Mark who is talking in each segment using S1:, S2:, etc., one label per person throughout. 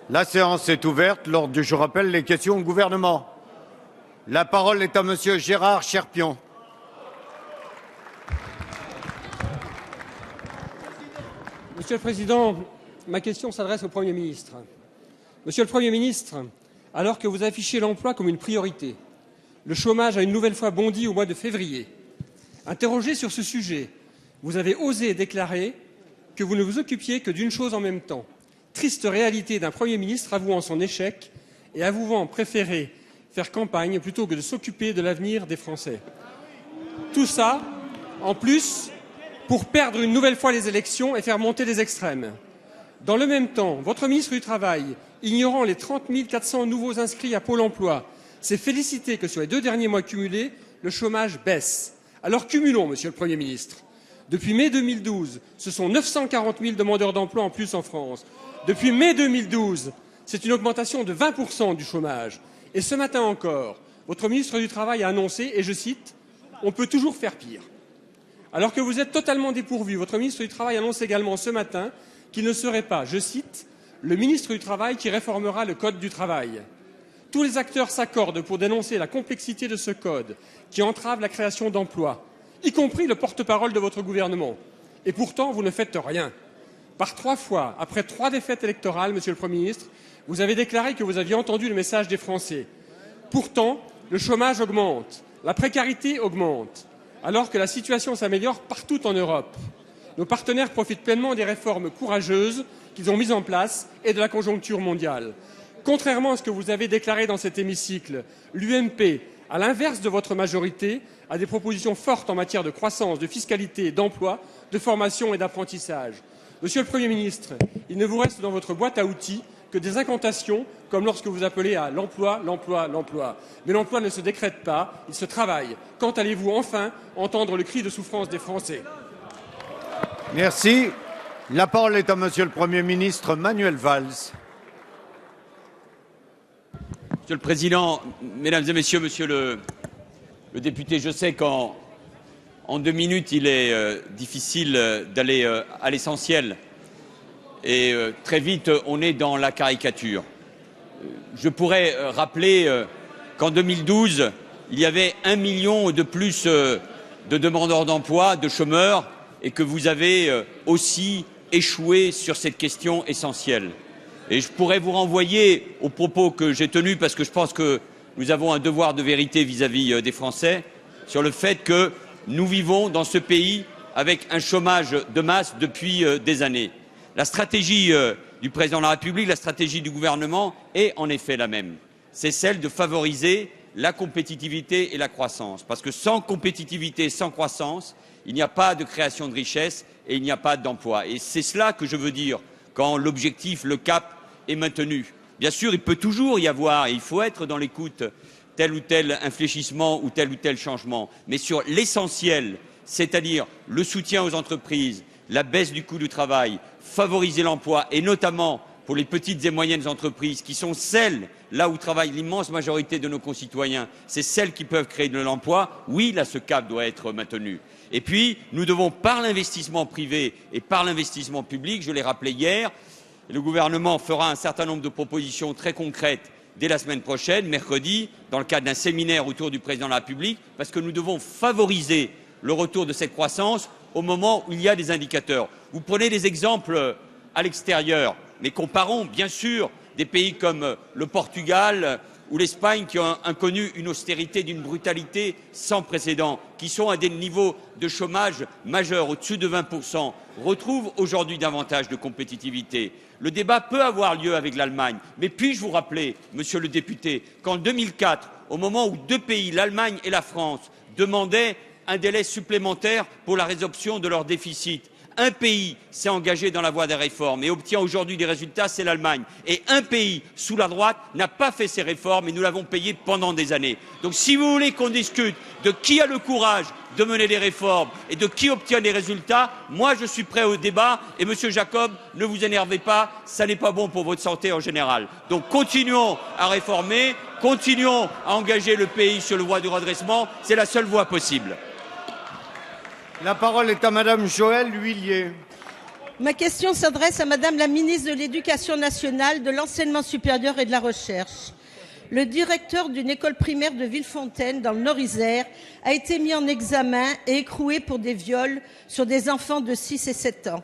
S1: La séance est ouverte. L'ordre du jour appelle les questions au gouvernement. La parole est à monsieur Gérard Cherpion.
S2: Monsieur le Président, ma question s'adresse au Premier ministre. Monsieur le Premier ministre, alors que vous affichez l'emploi comme une priorité, le chômage a une nouvelle fois bondi au mois de février. Interrogé sur ce sujet, vous avez osé déclarer que vous ne vous occupiez que d'une chose en même temps. Triste réalité d'un Premier ministre avouant son échec et avouant préférer faire campagne plutôt que de s'occuper de l'avenir des Français. Tout ça, en plus, pour perdre une nouvelle fois les élections et faire monter les extrêmes. Dans le même temps, votre ministre du Travail, ignorant les 30 400 nouveaux inscrits à Pôle emploi, s'est félicité que sur les 2 derniers mois cumulés, le chômage baisse. Alors cumulons, monsieur le Premier ministre. Depuis mai 2012, ce sont 940 000 demandeurs d'emploi en plus en France. Depuis mai 2012, c'est une augmentation de 20% du chômage. Et ce matin encore, votre ministre du Travail a annoncé, et je cite, « On peut toujours faire pire ». Alors que vous êtes totalement dépourvu, votre ministre du Travail annonce également ce matin qu'il ne serait pas, je cite, « le ministre du Travail qui réformera le Code du travail ». Tous les acteurs s'accordent pour dénoncer la complexité de ce code qui entrave la création d'emplois, y compris le porte-parole de votre gouvernement. Et pourtant, vous ne faites rien. Par 3 fois, après 3 défaites électorales, monsieur le Premier ministre, vous avez déclaré que vous aviez entendu le message des Français. Pourtant, le chômage augmente, la précarité augmente, alors que la situation s'améliore partout en Europe. Nos partenaires profitent pleinement des réformes courageuses qu'ils ont mises en place et de la conjoncture mondiale. Contrairement à ce que vous avez déclaré dans cet hémicycle, l'UMP, à l'inverse de votre majorité, a des propositions fortes en matière de croissance, de fiscalité, d'emploi, de formation et d'apprentissage. Monsieur le Premier ministre, il ne vous reste dans votre boîte à outils que des incantations, comme lorsque vous appelez à l'emploi, l'emploi, l'emploi. Mais l'emploi ne se décrète pas, il se travaille. Quand allez-vous enfin entendre le cri de souffrance des Français ?
S1: Merci. La parole est à monsieur le Premier ministre Manuel Valls.
S3: Monsieur le Président, Mesdames et Messieurs, Monsieur le député, je sais qu'en 2 minutes, il est difficile d'aller à l'essentiel. Et très vite, on est dans la caricature. Je pourrais rappeler qu'en 2012, il y avait 1 million de plus de demandeurs d'emploi, de chômeurs, et que vous avez aussi échoué sur cette question essentielle. Et je pourrais vous renvoyer aux propos que j'ai tenus, parce que je pense que nous avons un devoir de vérité vis-à-vis des Français, sur le fait que nous vivons dans ce pays avec un chômage de masse depuis des années. La stratégie du président de la République, la stratégie du gouvernement est en effet la même. C'est celle de favoriser la compétitivité et la croissance. Parce que sans compétitivité, sans croissance, il n'y a pas de création de richesse et il n'y a pas d'emploi. Et c'est cela que je veux dire quand l'objectif, le cap est maintenu. Bien sûr, il peut toujours y avoir, et il faut être dans l'écoute, tel ou tel infléchissement ou tel changement. Mais sur l'essentiel, c'est-à-dire le soutien aux entreprises, la baisse du coût du travail, favoriser l'emploi, et notamment pour les petites et moyennes entreprises, qui sont celles là où travaille l'immense majorité de nos concitoyens, c'est celles qui peuvent créer de l'emploi, oui, là, ce cap doit être maintenu. Et puis, nous devons, par l'investissement privé et par l'investissement public, je l'ai rappelé hier, le gouvernement fera un certain nombre de propositions très concrètes dès la semaine prochaine, mercredi, dans le cadre d'un séminaire autour du président de la République, parce que nous devons favoriser le retour de cette croissance au moment où il y a des indicateurs. Vous prenez des exemples à l'extérieur, mais comparons bien sûr des pays comme le Portugal ou l'Espagne qui ont connu une austérité d'une brutalité sans précédent, qui sont à des niveaux de chômage majeurs, au-dessus de 20%, retrouvent aujourd'hui davantage de compétitivité. Le débat peut avoir lieu avec l'Allemagne, mais puis-je vous rappeler, monsieur le député, qu'en 2004, au moment où 2 pays, l'Allemagne et la France, demandaient un délai supplémentaire pour la résorption de leur déficit, un pays s'est engagé dans la voie des réformes et obtient aujourd'hui des résultats, c'est l'Allemagne. Et un pays, sous la droite, n'a pas fait ces réformes et nous l'avons payé pendant des années. Donc si vous voulez qu'on discute de qui a le courage de mener des réformes et de qui obtient des résultats, moi je suis prêt au débat et monsieur Jacob, ne vous énervez pas, ça n'est pas bon pour votre santé en général. Donc continuons à réformer, continuons à engager le pays sur la voie du redressement, c'est la seule voie possible.
S1: La parole est à madame Joëlle Huillier.
S4: Ma question s'adresse à Madame la ministre de l'Éducation nationale, de l'Enseignement supérieur et de la Recherche. Le directeur d'une école primaire de Villefontaine, dans le Nord-Isère, a été mis en examen et écroué pour des viols sur des enfants de 6 et 7 ans.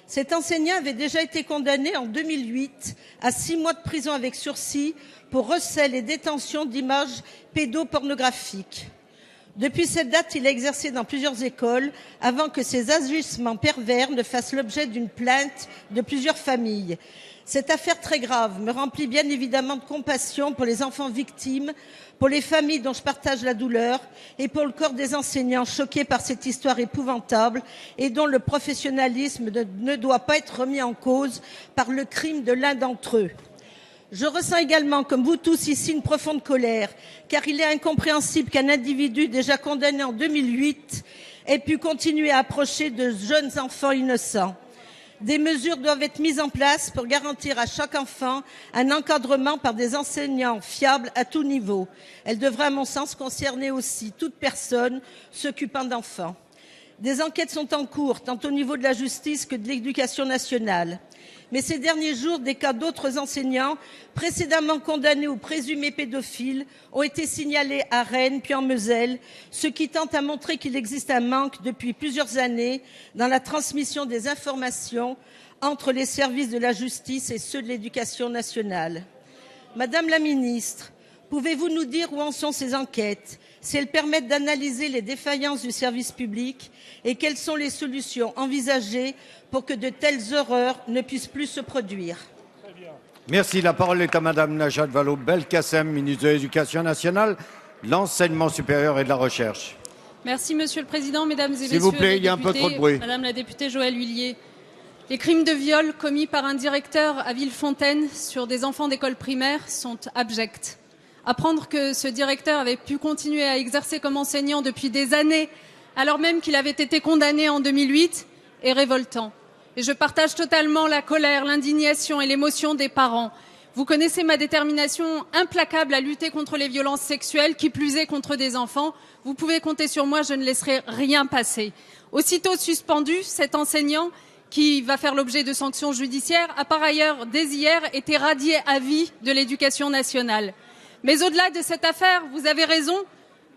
S4: Cet enseignant avait déjà été condamné en 2008 à 6 mois de prison avec sursis pour recel et détention d'images pédopornographiques. Depuis cette date, il a exercé dans plusieurs écoles avant que ces agissements pervers ne fassent l'objet d'une plainte de plusieurs familles. Cette affaire très grave me remplit bien évidemment de compassion pour les enfants victimes, pour les familles dont je partage la douleur et pour le corps des enseignants choqués par cette histoire épouvantable et dont le professionnalisme ne doit pas être remis en cause par le crime de l'un d'entre eux. Je ressens également, comme vous tous ici, une profonde colère, car il est incompréhensible qu'un individu déjà condamné en 2008 ait pu continuer à approcher de jeunes enfants innocents. Des mesures doivent être mises en place pour garantir à chaque enfant un encadrement par des enseignants fiables à tout niveau. Elles devraient, à mon sens, concerner aussi toute personne s'occupant d'enfants. Des enquêtes sont en cours, tant au niveau de la justice que de l'éducation nationale. Mais ces derniers jours, des cas d'autres enseignants précédemment condamnés ou présumés pédophiles ont été signalés à Rennes puis en Moselle, ce qui tente à montrer qu'il existe un manque depuis plusieurs années dans la transmission des informations entre les services de la justice et ceux de l'éducation nationale. Madame la ministre, pouvez-vous nous dire où en sont ces enquêtes, si elles permettent d'analyser les défaillances du service public et quelles sont les solutions envisagées pour que de telles horreurs ne puissent plus se produire?
S1: Merci. La parole est à Madame Najat Vallaud-Belkacem, ministre de l'Éducation nationale, de l'Enseignement supérieur et de la Recherche.
S5: Merci Monsieur le Président, Mesdames et Messieurs.
S1: S'il vous plaît, il y a un peu trop de bruit.
S5: Madame la députée Joëlle Huillier, les crimes de viol commis par un directeur à Villefontaine sur des enfants d'école primaire sont abjects. Apprendre que ce directeur avait pu continuer à exercer comme enseignant depuis des années, alors même qu'il avait été condamné en 2008, est révoltant. Et je partage totalement la colère, l'indignation et l'émotion des parents. Vous connaissez ma détermination implacable à lutter contre les violences sexuelles, qui plus est contre des enfants. Vous pouvez compter sur moi, je ne laisserai rien passer. Aussitôt suspendu, cet enseignant, qui va faire l'objet de sanctions judiciaires, a par ailleurs, dès hier, été radié à vie de l'Éducation nationale. Mais au-delà de cette affaire, vous avez raison,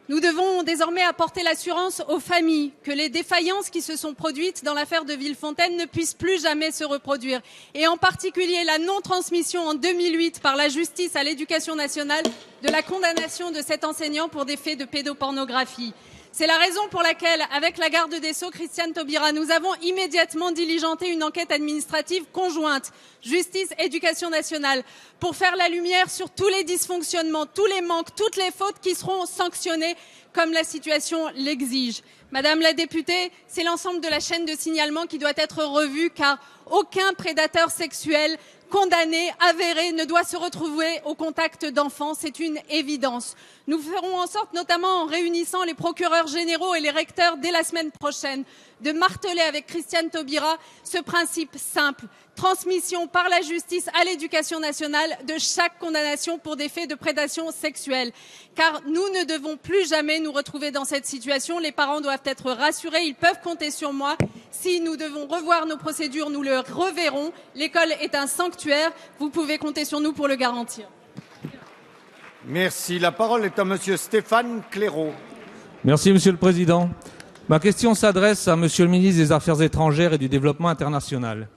S5: nous devons désormais apporter l'assurance aux familles que les défaillances qui se sont produites dans l'affaire de Villefontaine ne puissent plus jamais se reproduire. Et en particulier la non-transmission en 2008 par la justice à l'Éducation nationale de la condamnation de cet enseignant pour des faits de pédopornographie. C'est la raison pour laquelle, avec la garde des Sceaux, Christiane Taubira, nous avons immédiatement diligenté une enquête administrative conjointe, justice, éducation nationale, pour faire la lumière sur tous les dysfonctionnements, tous les manques, toutes les fautes qui seront sanctionnées comme la situation l'exige. Madame la députée, c'est l'ensemble de la chaîne de signalement qui doit être revue, car aucun prédateur sexuel condamné, avéré, ne doit se retrouver au contact d'enfants, c'est une évidence. Nous ferons en sorte, notamment en réunissant les procureurs généraux et les recteurs dès la semaine prochaine, de marteler avec Christiane Taubira ce principe simple, transmission par la justice à l'Éducation nationale de chaque condamnation pour des faits de prédation sexuelle. Car nous ne devons plus jamais nous retrouver dans cette situation. Les parents doivent être rassurés, ils peuvent compter sur moi. Si nous devons revoir nos procédures, nous le reverrons. L'école est un sanctuaire, vous pouvez compter sur nous pour le garantir.
S1: Merci. La parole est à Monsieur Stéphane Claireau.
S6: Merci Monsieur le Président. Ma question s'adresse à Monsieur le ministre des Affaires étrangères et du Développement international.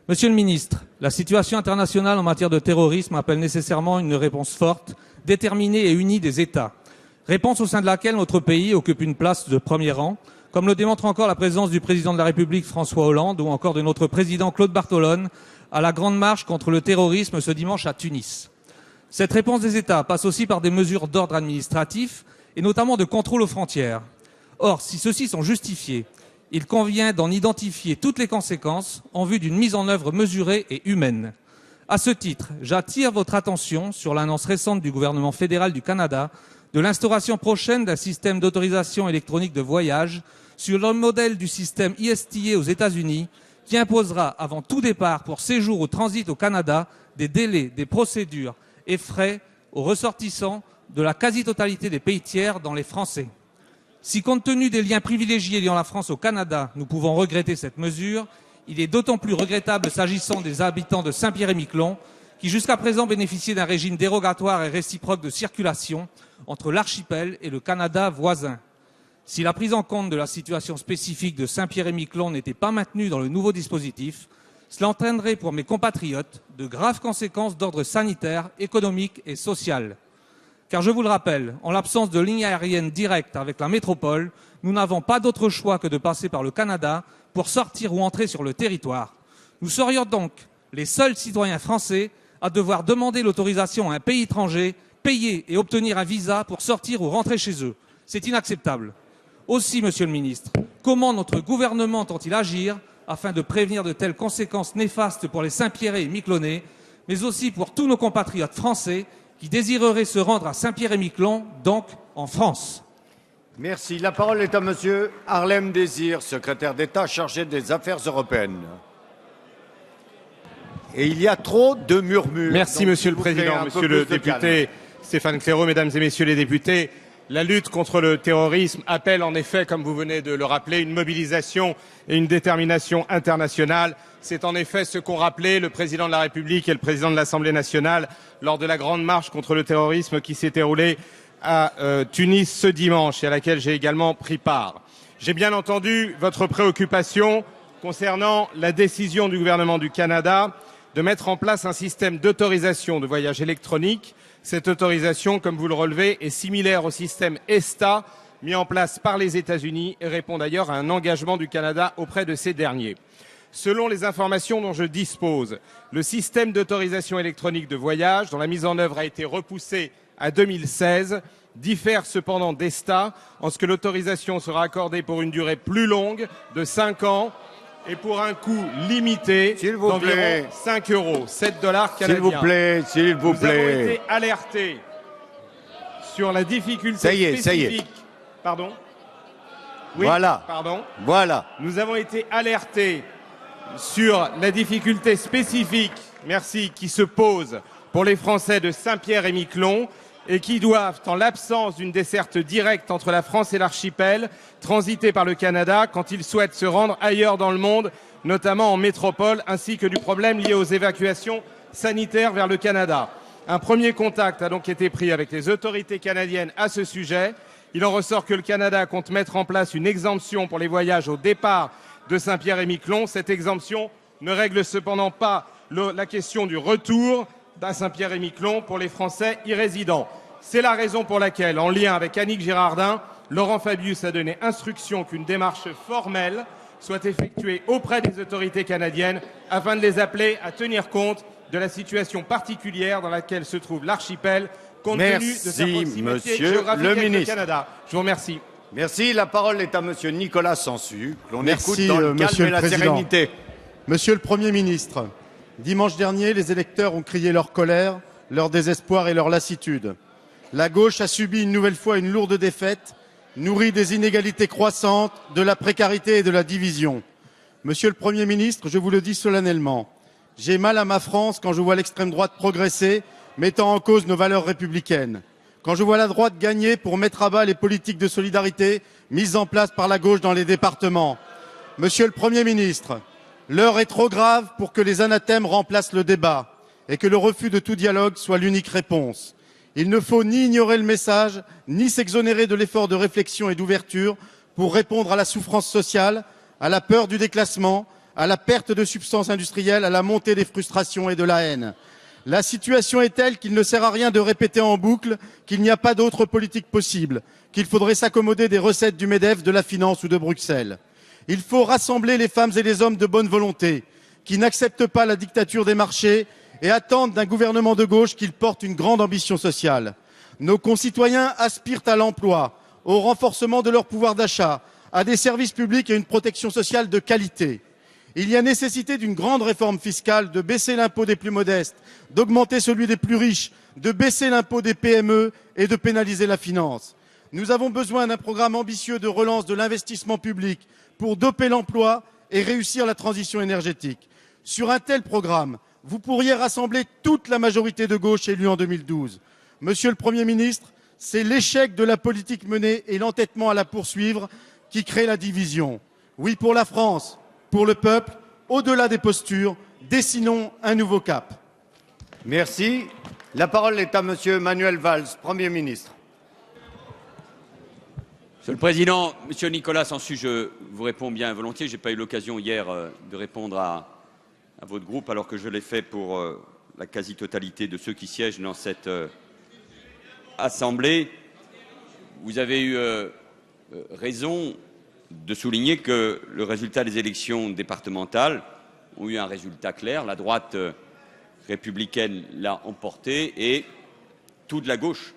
S6: Monsieur le ministre, la situation internationale en matière de terrorisme appelle nécessairement une réponse forte, déterminée et unie des États. Réponse au sein de laquelle notre pays occupe une place de premier rang, comme le démontre encore la présence du président de la République François Hollande ou encore de notre président Claude Bartolone à la grande marche contre le terrorisme ce dimanche à Tunis. Cette réponse des États passe aussi par des mesures d'ordre administratif et notamment de contrôle aux frontières. Or, si ceux-ci sont justifiés, il convient d'en identifier toutes les conséquences en vue d'une mise en œuvre mesurée et humaine. À ce titre, j'attire votre attention sur l'annonce récente du gouvernement fédéral du Canada de l'instauration prochaine d'un système d'autorisation électronique de voyage sur le modèle du système ISTA aux États-Unis qui imposera avant tout départ pour séjour ou transit au Canada des délais, des procédures et frais aux ressortissants de la quasi-totalité des pays tiers dont les Français. Si compte tenu des liens privilégiés liant la France au Canada, nous pouvons regretter cette mesure, Il est d'autant plus regrettable s'agissant des habitants de Saint-Pierre-et-Miquelon, qui jusqu'à présent bénéficiaient d'un régime dérogatoire et réciproque de circulation entre l'archipel et le Canada voisin. Si la prise en compte de la situation spécifique de Saint-Pierre-et-Miquelon n'était pas maintenue dans le nouveau dispositif, cela entraînerait pour mes compatriotes de graves conséquences d'ordre sanitaire, économique et social. Car je vous le rappelle, en l'absence de ligne aérienne directe avec la métropole, nous n'avons pas d'autre choix que de passer par le Canada pour sortir ou entrer sur le territoire. Nous serions donc les seuls citoyens français à devoir demander l'autorisation à un pays étranger, payer et obtenir un visa pour sortir ou rentrer chez eux. C'est inacceptable. Aussi, Monsieur le Ministre, comment notre gouvernement entend-il agir afin de prévenir de telles conséquences néfastes pour les Saint-Pierrais et Miquelonais, mais aussi pour tous nos compatriotes français qui désireraient se rendre à Saint-Pierre-et-Miquelon, donc en France?
S1: Merci. La parole est à Monsieur Harlem Désir, secrétaire d'État chargé des Affaires européennes. Et il y a trop de murmures.
S7: Merci,
S1: donc,
S7: Monsieur le Président, Monsieur le député Stéphane Claireaux, Mesdames et Messieurs les députés. La lutte contre le terrorisme appelle en effet, comme vous venez de le rappeler, une mobilisation et une détermination internationale. C'est en effet ce qu'ont rappelé le Président de la République et le Président de l'Assemblée nationale lors de la grande marche contre le terrorisme qui s'est déroulée à Tunis ce dimanche et à laquelle j'ai également pris part. J'ai bien entendu votre préoccupation concernant la décision du gouvernement du Canada de mettre en place un système d'autorisation de voyage électronique. Cette autorisation, comme vous le relevez, est similaire au système ESTA mis en place par les États-Unis et répond d'ailleurs à un engagement du Canada auprès de ces derniers. Selon les informations dont je dispose, le système d'autorisation électronique de voyage, dont la mise en œuvre a été repoussée à 2016, diffère cependant d'ESTA en ce que l'autorisation sera accordée pour une durée plus longue de 5 ans et pour un coût limité d'environ 5 €, 7 $ canadiens.
S1: S'il vous plaît, s'il vous plaît.
S7: Nous avons été alertés sur la difficulté spécifique.
S1: Ça y est.
S7: Pardon ? Oui,
S1: voilà.
S7: Pardon ?
S1: Voilà.
S7: Nous avons été alertés sur la difficulté spécifique, merci, qui se pose pour les Français de Saint-Pierre-et-Miquelon et qui doivent, en l'absence d'une desserte directe entre la France et l'archipel, transiter par le Canada quand ils souhaitent se rendre ailleurs dans le monde, notamment en métropole, ainsi que du problème lié aux évacuations sanitaires vers le Canada. Un premier contact a donc été pris avec les autorités canadiennes à ce sujet. Il en ressort que le Canada compte mettre en place une exemption pour les voyages au départ de Saint-Pierre-et-Miquelon. Cette exemption ne règle cependant pas la question du retour à Saint-Pierre-et-Miquelon pour les Français y résidant. C'est la raison pour laquelle, en lien avec Annick Girardin, Laurent Fabius a donné instruction qu'une démarche formelle soit effectuée auprès des autorités canadiennes afin de les appeler à tenir compte de la situation particulière dans laquelle se trouve l'archipel, compte tenu de sa proximité géographique avec le Canada. Je vous remercie.
S1: Merci. La parole est à Monsieur Nicolas Sansu, que l'on
S8: Merci,
S1: écoute dans le calme
S8: Monsieur
S1: et
S8: le
S1: la
S8: Président.
S1: sérénité.
S8: Monsieur le Premier ministre, dimanche dernier, les électeurs ont crié leur colère, leur désespoir et leur lassitude. La gauche a subi une nouvelle fois une lourde défaite, nourrie des inégalités croissantes, de la précarité et de la division. Monsieur le Premier ministre, je vous le dis solennellement, j'ai mal à ma France quand je vois l'extrême droite progresser, mettant en cause nos valeurs républicaines. Quand je vois la droite gagner pour mettre à bas les politiques de solidarité mises en place par la gauche dans les départements. Monsieur le Premier ministre, l'heure est trop grave pour que les anathèmes remplacent le débat et que le refus de tout dialogue soit l'unique réponse. Il ne faut ni ignorer le message, ni s'exonérer de l'effort de réflexion et d'ouverture pour répondre à la souffrance sociale, à la peur du déclassement, à la perte de substances industrielles, à la montée des frustrations et de la haine. La situation est telle qu'il ne sert à rien de répéter en boucle qu'il n'y a pas d'autre politique possible, qu'il faudrait s'accommoder des recettes du MEDEF, de la finance ou de Bruxelles. Il faut rassembler les femmes et les hommes de bonne volonté, qui n'acceptent pas la dictature des marchés et attendent d'un gouvernement de gauche qu'il porte une grande ambition sociale. Nos concitoyens aspirent à l'emploi, au renforcement de leur pouvoir d'achat, à des services publics et une protection sociale de qualité. Il y a nécessité d'une grande réforme fiscale, de baisser l'impôt des plus modestes, d'augmenter celui des plus riches, de baisser l'impôt des PME et de pénaliser la finance. Nous avons besoin d'un programme ambitieux de relance de l'investissement public pour doper l'emploi et réussir la transition énergétique. Sur un tel programme, vous pourriez rassembler toute la majorité de gauche élue en 2012. Monsieur le Premier ministre, c'est l'échec de la politique menée et l'entêtement à la poursuivre qui crée la division. Oui pour la France, pour le peuple, Au-delà des postures, dessinons un nouveau cap.
S1: Merci. La parole est à Monsieur Manuel Valls, Premier ministre.
S3: Monsieur le Président, Monsieur Nicolas Sansu, je vous réponds bien volontiers. Je n'ai pas eu l'occasion hier de répondre à votre groupe alors que je l'ai fait pour la quasi-totalité de ceux qui siègent dans cette Assemblée. Vous avez eu raison de souligner que le résultat des élections départementales ont eu un résultat clair. La droite républicaine l'a emporté et toute la gauche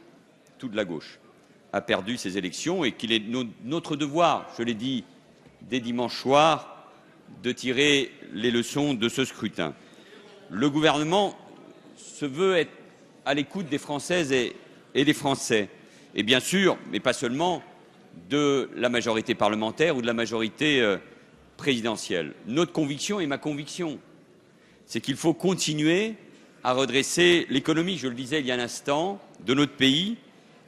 S3: a perdu ces élections et qu'il est notre devoir, je l'ai dit dès dimanche soir, de tirer les leçons de ce scrutin. Le gouvernement se veut être à l'écoute des Françaises et des Français, et bien sûr, mais pas seulement, de la majorité parlementaire ou de la majorité présidentielle. Notre conviction et ma conviction, c'est qu'il faut continuer à redresser l'économie, je le disais il y a un instant, de notre pays,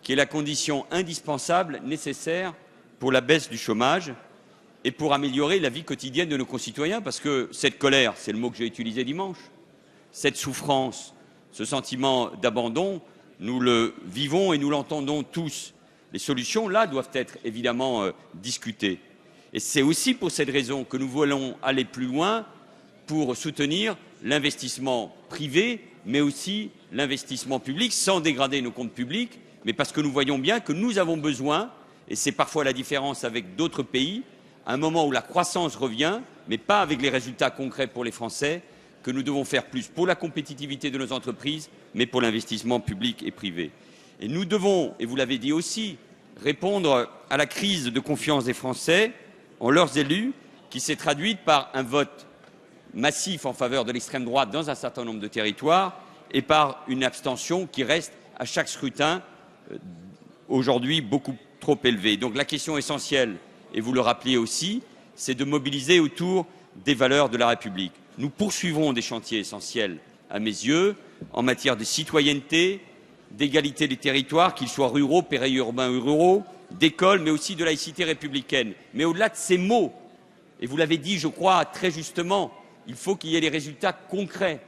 S3: qui est la condition indispensable, nécessaire pour la baisse du chômage et pour améliorer la vie quotidienne de nos concitoyens, parce que cette colère, c'est le mot que j'ai utilisé dimanche, cette souffrance, ce sentiment d'abandon, nous le vivons et nous l'entendons tous. Les solutions, là, doivent être évidemment discutées. Et c'est aussi pour cette raison que nous voulons aller plus loin pour soutenir l'investissement privé, mais aussi l'investissement public, sans dégrader nos comptes publics, mais parce que nous voyons bien que nous avons besoin, et c'est parfois la différence avec d'autres pays, à un moment où la croissance revient, mais pas avec les résultats concrets pour les Français, que nous devons faire plus pour la compétitivité de nos entreprises, mais pour l'investissement public et privé. Et nous devons, et vous l'avez dit aussi, répondre à la crise de confiance des Français en leurs élus, qui s'est traduite par un vote massif en faveur de l'extrême droite dans un certain nombre de territoires et par une abstention qui reste à chaque scrutin aujourd'hui beaucoup trop élevée. Donc la question essentielle, et vous le rappeliez aussi, c'est de mobiliser autour des valeurs de la République. Nous poursuivrons des chantiers essentiels, à mes yeux, en matière de citoyenneté, d'égalité des territoires, qu'ils soient ruraux, périurbains ou ruraux, d'école, mais aussi de laïcité républicaine. Mais au-delà de ces mots, et vous l'avez dit, je crois, très justement, il faut qu'il y ait des résultats concrets.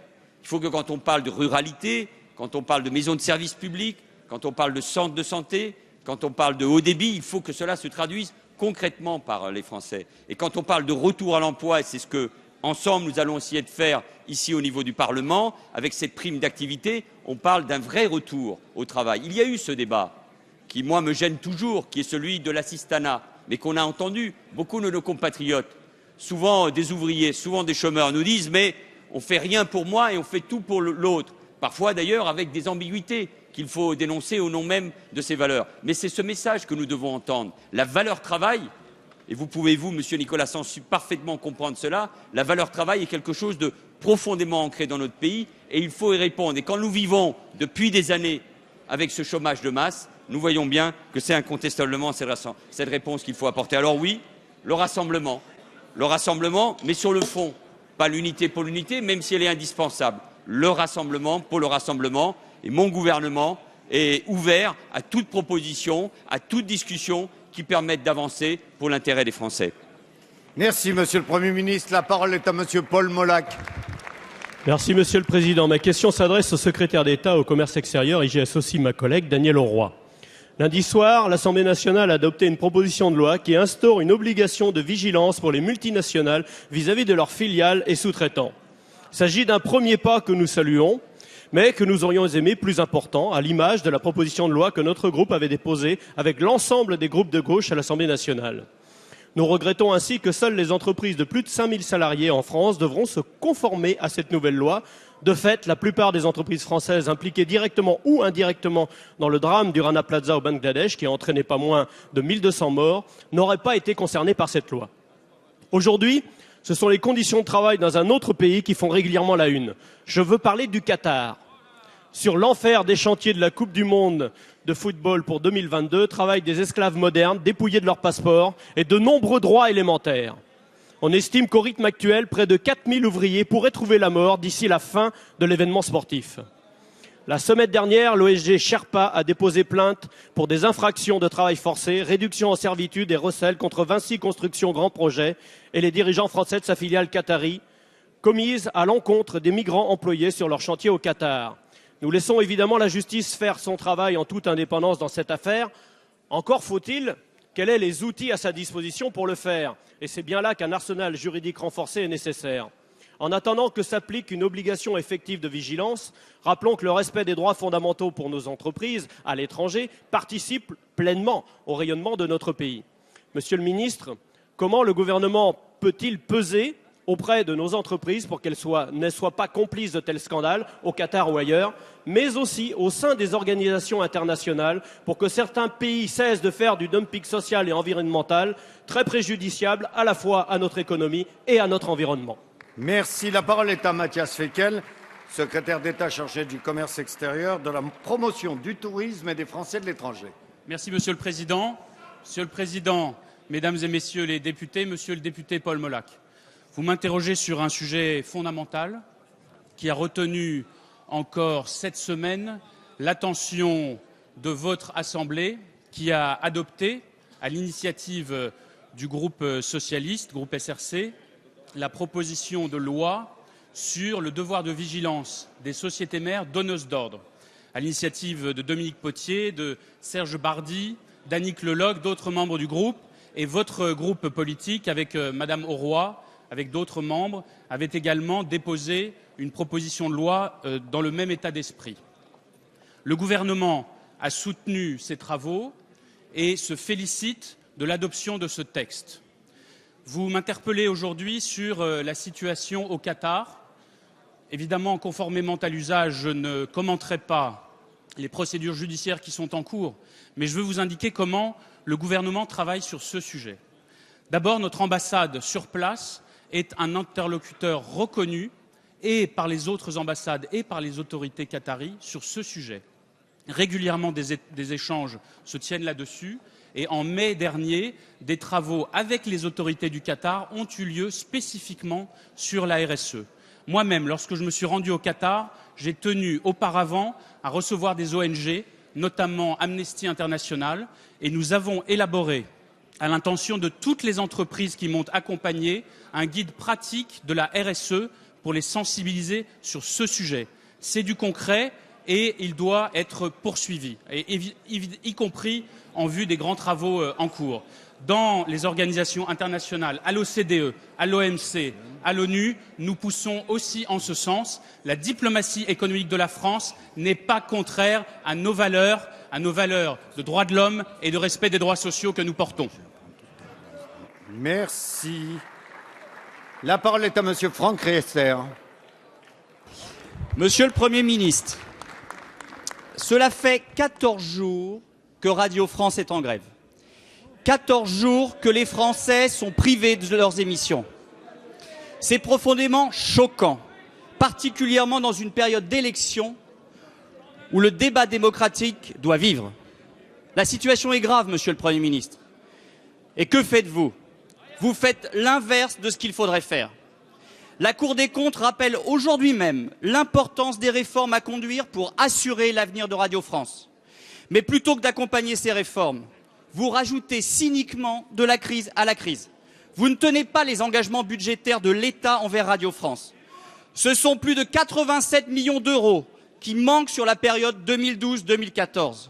S3: Il faut que quand on parle de ruralité, quand on parle de maisons de services publics, quand on parle de centres de santé, quand on parle de haut débit, il faut que cela se traduise concrètement par les Français. Et quand on parle de retour à l'emploi, et c'est ce que, ensemble, nous allons essayer de faire ici au niveau du Parlement, avec cette prime d'activité, on parle d'un vrai retour au travail. Il y a eu ce débat qui, moi, me gêne toujours, qui est celui de l'assistanat, mais qu'on a entendu. Beaucoup de nos compatriotes, souvent des ouvriers, souvent des chômeurs, nous disent « mais on ne fait rien pour moi et on fait tout pour l'autre ». Parfois, d'ailleurs, avec des ambiguïtés qu'il faut dénoncer au nom même de ces valeurs. Mais c'est ce message que nous devons entendre. La valeur travail, et vous pouvez, vous, Monsieur Nicolas Sansu, parfaitement comprendre cela, la valeur travail est quelque chose de profondément ancré dans notre pays et il faut y répondre. Et quand nous vivons depuis des années avec ce chômage de masse, nous voyons bien que c'est incontestablement cette réponse qu'il faut apporter. Alors oui, le rassemblement, mais sur le fond, pas l'unité pour l'unité, même si elle est indispensable. Le rassemblement pour le rassemblement, et mon gouvernement est ouvert à toute proposition, à toute discussion qui permette d'avancer pour l'intérêt des Français.
S1: Merci, Monsieur le Premier ministre. La parole est à Monsieur Paul Molac.
S9: Merci, Monsieur le Président. Ma question s'adresse au secrétaire d'État au commerce extérieur et j'y associe ma collègue Danielle Auroi. Lundi soir, l'Assemblée nationale a adopté une proposition de loi qui instaure une obligation de vigilance pour les multinationales vis-à-vis de leurs filiales et sous-traitants. Il s'agit d'un premier pas que nous saluons, mais que nous aurions aimé plus important, à l'image de la proposition de loi que notre groupe avait déposée avec l'ensemble des groupes de gauche à l'Assemblée nationale. Nous regrettons ainsi que seules les entreprises de plus de 5000 salariés en France devront se conformer à cette nouvelle loi. De fait, la plupart des entreprises françaises impliquées directement ou indirectement dans le drame du Rana Plaza au Bangladesh, qui a entraîné pas moins de 1200 morts, n'auraient pas été concernées par cette loi. Aujourd'hui, ce sont les conditions de travail dans un autre pays qui font régulièrement la une. Je veux parler du Qatar. Sur l'enfer des chantiers de la Coupe du Monde de football pour 2022, travaillent des esclaves modernes, dépouillés de leur passeport et de nombreux droits élémentaires. On estime qu'au rythme actuel, près de 4000 ouvriers pourraient trouver la mort d'ici la fin de l'événement sportif. La semaine dernière, l'OSG Sherpa a déposé plainte pour des infractions de travail forcé, réduction en servitude et recel contre Vinci Construction Grand Projet et les dirigeants français de sa filiale qatari commises à l'encontre des migrants employés sur leur chantier au Qatar. Nous laissons évidemment la justice faire son travail en toute indépendance dans cette affaire. Encore faut-il qu'elle ait les outils à sa disposition pour le faire. Et c'est bien là qu'un arsenal juridique renforcé est nécessaire. En attendant que s'applique une obligation effective de vigilance, rappelons que le respect des droits fondamentaux pour nos entreprises à l'étranger participe pleinement au rayonnement de notre pays. Monsieur le ministre, comment le gouvernement peut-il peser auprès de nos entreprises pour qu'elles ne soient pas complices de tels scandales, au Qatar ou ailleurs, mais aussi au sein des organisations internationales, pour que certains pays cessent de faire du dumping social et environnemental, très préjudiciable à la fois à notre économie et à notre environnement?
S1: Merci. La parole est à Matthias Fekl, secrétaire d'État chargé du commerce extérieur, de la promotion du tourisme et des Français de l'étranger.
S10: Merci, Monsieur le Président. Monsieur le Président, Mesdames et Messieurs les députés, Monsieur le député Paul Molac, vous m'interrogez sur un sujet fondamental qui a retenu encore cette semaine l'attention de votre Assemblée qui a adopté, à l'initiative du groupe socialiste, groupe SRC, la proposition de loi sur le devoir de vigilance des sociétés mères donneuses d'ordre, à l'initiative de Dominique Potier, de Serge Bardy, d'Annick Leloc, d'autres membres du groupe, et votre groupe politique, avec Madame Auroi, avec d'autres membres, avait également déposé une proposition de loi dans le même état d'esprit. Le gouvernement a soutenu ces travaux et se félicite de l'adoption de ce texte. Vous m'interpellez aujourd'hui sur la situation au Qatar. Évidemment, conformément à l'usage, je ne commenterai pas les procédures judiciaires qui sont en cours, mais je veux vous indiquer comment le gouvernement travaille sur ce sujet. D'abord, notre ambassade sur place est un interlocuteur reconnu et par les autres ambassades et par les autorités qataries sur ce sujet. Régulièrement, des échanges se tiennent là-dessus. Et en mai dernier, des travaux avec les autorités du Qatar ont eu lieu spécifiquement sur la RSE. Moi-même, lorsque je me suis rendu au Qatar, j'ai tenu auparavant à recevoir des ONG, notamment Amnesty International, et nous avons élaboré, à l'intention de toutes les entreprises qui m'ont accompagné, un guide pratique de la RSE pour les sensibiliser sur ce sujet. C'est du concret et il doit être poursuivi, y compris en vue des grands travaux en cours. Dans les organisations internationales, à l'OCDE, à l'OMC, à l'ONU, nous poussons aussi en ce sens. La diplomatie économique de la France n'est pas contraire à nos valeurs de droits de l'homme et de respect des droits sociaux que nous portons.
S1: Merci. La parole est à Monsieur Franck Riester.
S11: Monsieur le Premier ministre, cela fait 14 jours que Radio France est en grève. 14 jours que les Français sont privés de leurs émissions. C'est profondément choquant, particulièrement dans une période d'élection où le débat démocratique doit vivre. La situation est grave, Monsieur le Premier ministre. Et que faites-vous? Vous faites l'inverse de ce qu'il faudrait faire. La Cour des comptes rappelle aujourd'hui même l'importance des réformes à conduire pour assurer l'avenir de Radio France. Mais plutôt que d'accompagner ces réformes, vous rajoutez cyniquement de la crise à la crise. Vous ne tenez pas les engagements budgétaires de l'État envers Radio France. Ce sont plus de 87 millions d'euros qui manquent sur la période 2012-2014.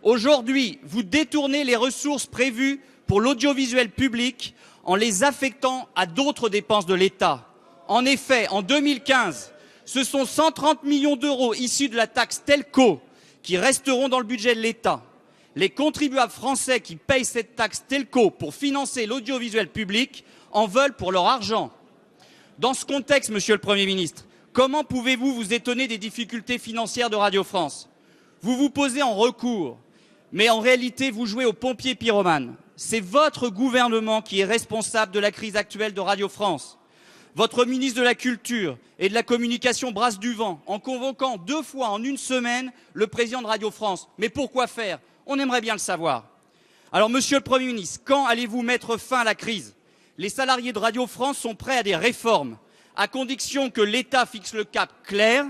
S11: Aujourd'hui, vous détournez les ressources prévues pour l'audiovisuel public en les affectant à d'autres dépenses de l'État. En effet, en 2015, ce sont 130 millions d'euros issus de la taxe Telco qui resteront dans le budget de l'État. Les contribuables français qui payent cette taxe Telco pour financer l'audiovisuel public en veulent pour leur argent. Dans ce contexte, Monsieur le Premier ministre, comment pouvez-vous vous étonner des difficultés financières de Radio France? Vous vous posez en recours, mais en réalité, vous jouez aux pompiers pyromanes. C'est votre gouvernement qui est responsable de la crise actuelle de Radio France. Votre ministre de la Culture et de la Communication brasse du vent en convoquant 2 fois en une semaine le président de Radio France. Mais pourquoi faire? On aimerait bien le savoir. Alors, Monsieur le Premier ministre, quand allez-vous mettre fin à la crise? Les salariés de Radio France sont prêts à des réformes, à condition que l'État fixe le cap clair,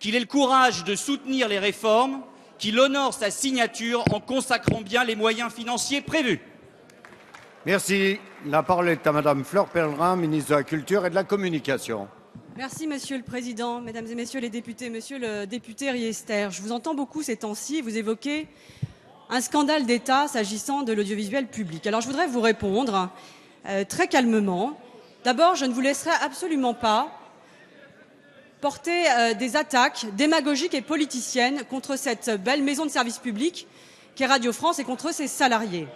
S11: qu'il ait le courage de soutenir les réformes, qu'il honore sa signature en consacrant bien les moyens financiers prévus.
S1: Merci. La parole est à Madame Fleur Pellerin, ministre de la Culture et de la Communication.
S12: Merci Monsieur le Président, Mesdames et Messieurs les députés. Monsieur le député Riester, je vous entends beaucoup ces temps-ci, vous évoquez un scandale d'État s'agissant de l'audiovisuel public. Alors je voudrais vous répondre très calmement. D'abord, je ne vous laisserai absolument pas porter des attaques démagogiques et politiciennes contre cette belle maison de service public qu'est Radio France et contre ses salariés.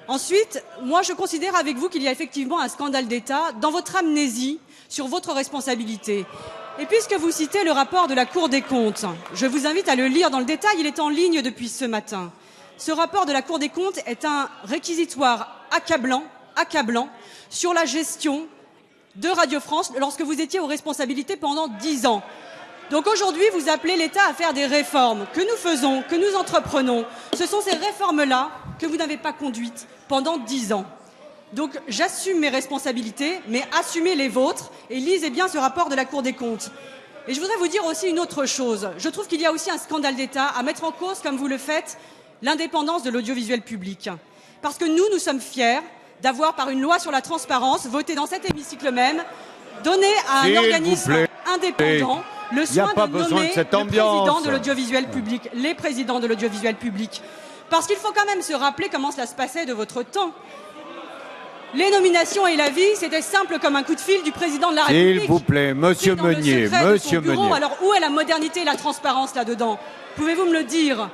S12: Ensuite, moi je considère avec vous qu'il y a effectivement un scandale d'État dans votre amnésie sur votre responsabilité. Et puisque vous citez le rapport de la Cour des comptes, je vous invite à le lire dans le détail, il est en ligne depuis ce matin. Ce rapport de la Cour des comptes est un réquisitoire accablant sur la gestion de Radio France lorsque vous étiez aux responsabilités pendant 10 ans. Donc aujourd'hui, vous appelez l'État à faire des réformes que nous faisons, que nous entreprenons. Ce sont ces réformes-là que vous n'avez pas conduites pendant 10 ans. Donc j'assume mes responsabilités, mais assumez les vôtres et lisez bien ce rapport de la Cour des comptes. Et je voudrais vous dire aussi une autre chose. Je trouve qu'il y a aussi un scandale d'État à mettre en cause, comme vous le faites, l'indépendance de l'audiovisuel public. Parce que nous sommes fiers d'avoir, par une loi sur la transparence, voté dans cet hémicycle même, donné à un organisme indépendant le soin de nommer le président de l'audiovisuel public, les présidents de l'audiovisuel public. Parce qu'il faut quand même se rappeler comment cela se passait de votre temps. Les nominations et la vie, c'était simple comme un coup de fil du président de la République.
S1: S'il vous plaît, Monsieur Meunier, Monsieur Meunier.
S12: Alors où est la modernité et la transparence là-dedans? Pouvez-vous me le dire?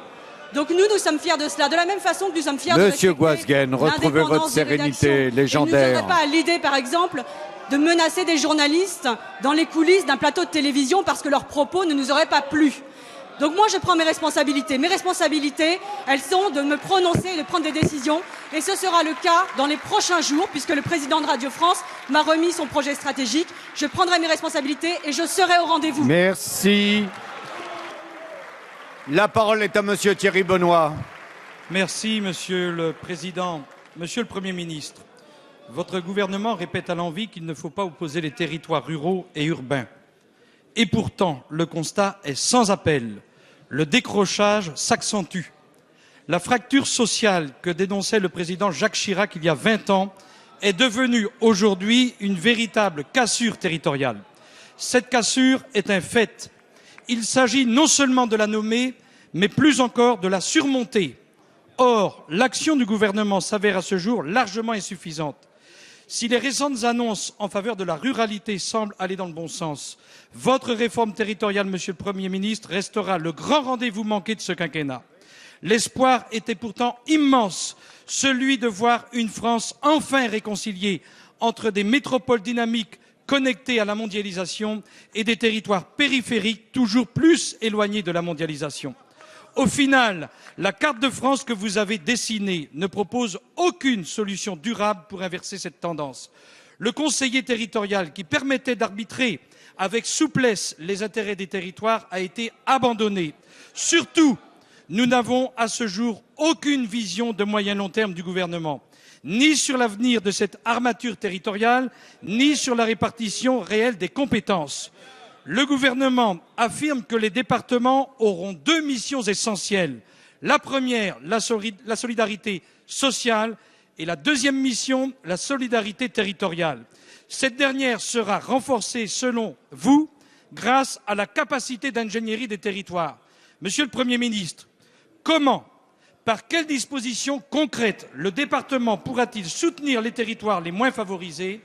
S12: Donc nous sommes fiers de cela, de la même façon que nous sommes fiers de
S1: Monsieur Guasguen, retrouvez votre sérénité légendaire.
S12: Et nous n'aurez pas l'idée, par exemple, de menacer des journalistes dans les coulisses d'un plateau de télévision parce que leurs propos ne nous auraient pas plu. Donc moi, je prends mes responsabilités. Mes responsabilités, elles sont de me prononcer et de prendre des décisions. Et ce sera le cas dans les prochains jours, puisque le président de Radio France m'a remis son projet stratégique. Je prendrai mes responsabilités et je serai au rendez-vous.
S1: Merci. La parole est à Monsieur Thierry Benoît.
S13: Merci, Monsieur le Président. Monsieur le Premier ministre, votre gouvernement répète à l'envi qu'il ne faut pas opposer les territoires ruraux et urbains. Et pourtant, le constat est sans appel. Le décrochage s'accentue. La fracture sociale que dénonçait le président Jacques Chirac il y a 20 ans est devenue aujourd'hui une véritable cassure territoriale. Cette cassure est un fait. Il s'agit non seulement de la nommer, mais plus encore de la surmonter. Or, l'action du gouvernement s'avère à ce jour largement insuffisante. Si les récentes annonces en faveur de la ruralité semblent aller dans le bon sens, votre réforme territoriale, Monsieur le Premier ministre, restera le grand rendez-vous manqué de ce quinquennat. L'espoir était pourtant immense, celui de voir une France enfin réconciliée entre des métropoles dynamiques connectées à la mondialisation et des territoires périphériques toujours plus éloignés de la mondialisation. Au final, la carte de France que vous avez dessinée ne propose aucune solution durable pour inverser cette tendance. Le conseiller territorial qui permettait d'arbitrer avec souplesse les intérêts des territoires a été abandonné. Surtout, nous n'avons à ce jour aucune vision de moyen long terme du gouvernement, ni sur l'avenir de cette armature territoriale, ni sur la répartition réelle des compétences. Le gouvernement affirme que les départements auront 2 missions essentielles. La première, la solidarité sociale, et la deuxième mission, la solidarité territoriale. Cette dernière sera renforcée, selon vous, grâce à la capacité d'ingénierie des territoires. Monsieur le Premier ministre, comment, par quelles dispositions concrètes le département pourra-t-il soutenir les territoires les moins favorisés?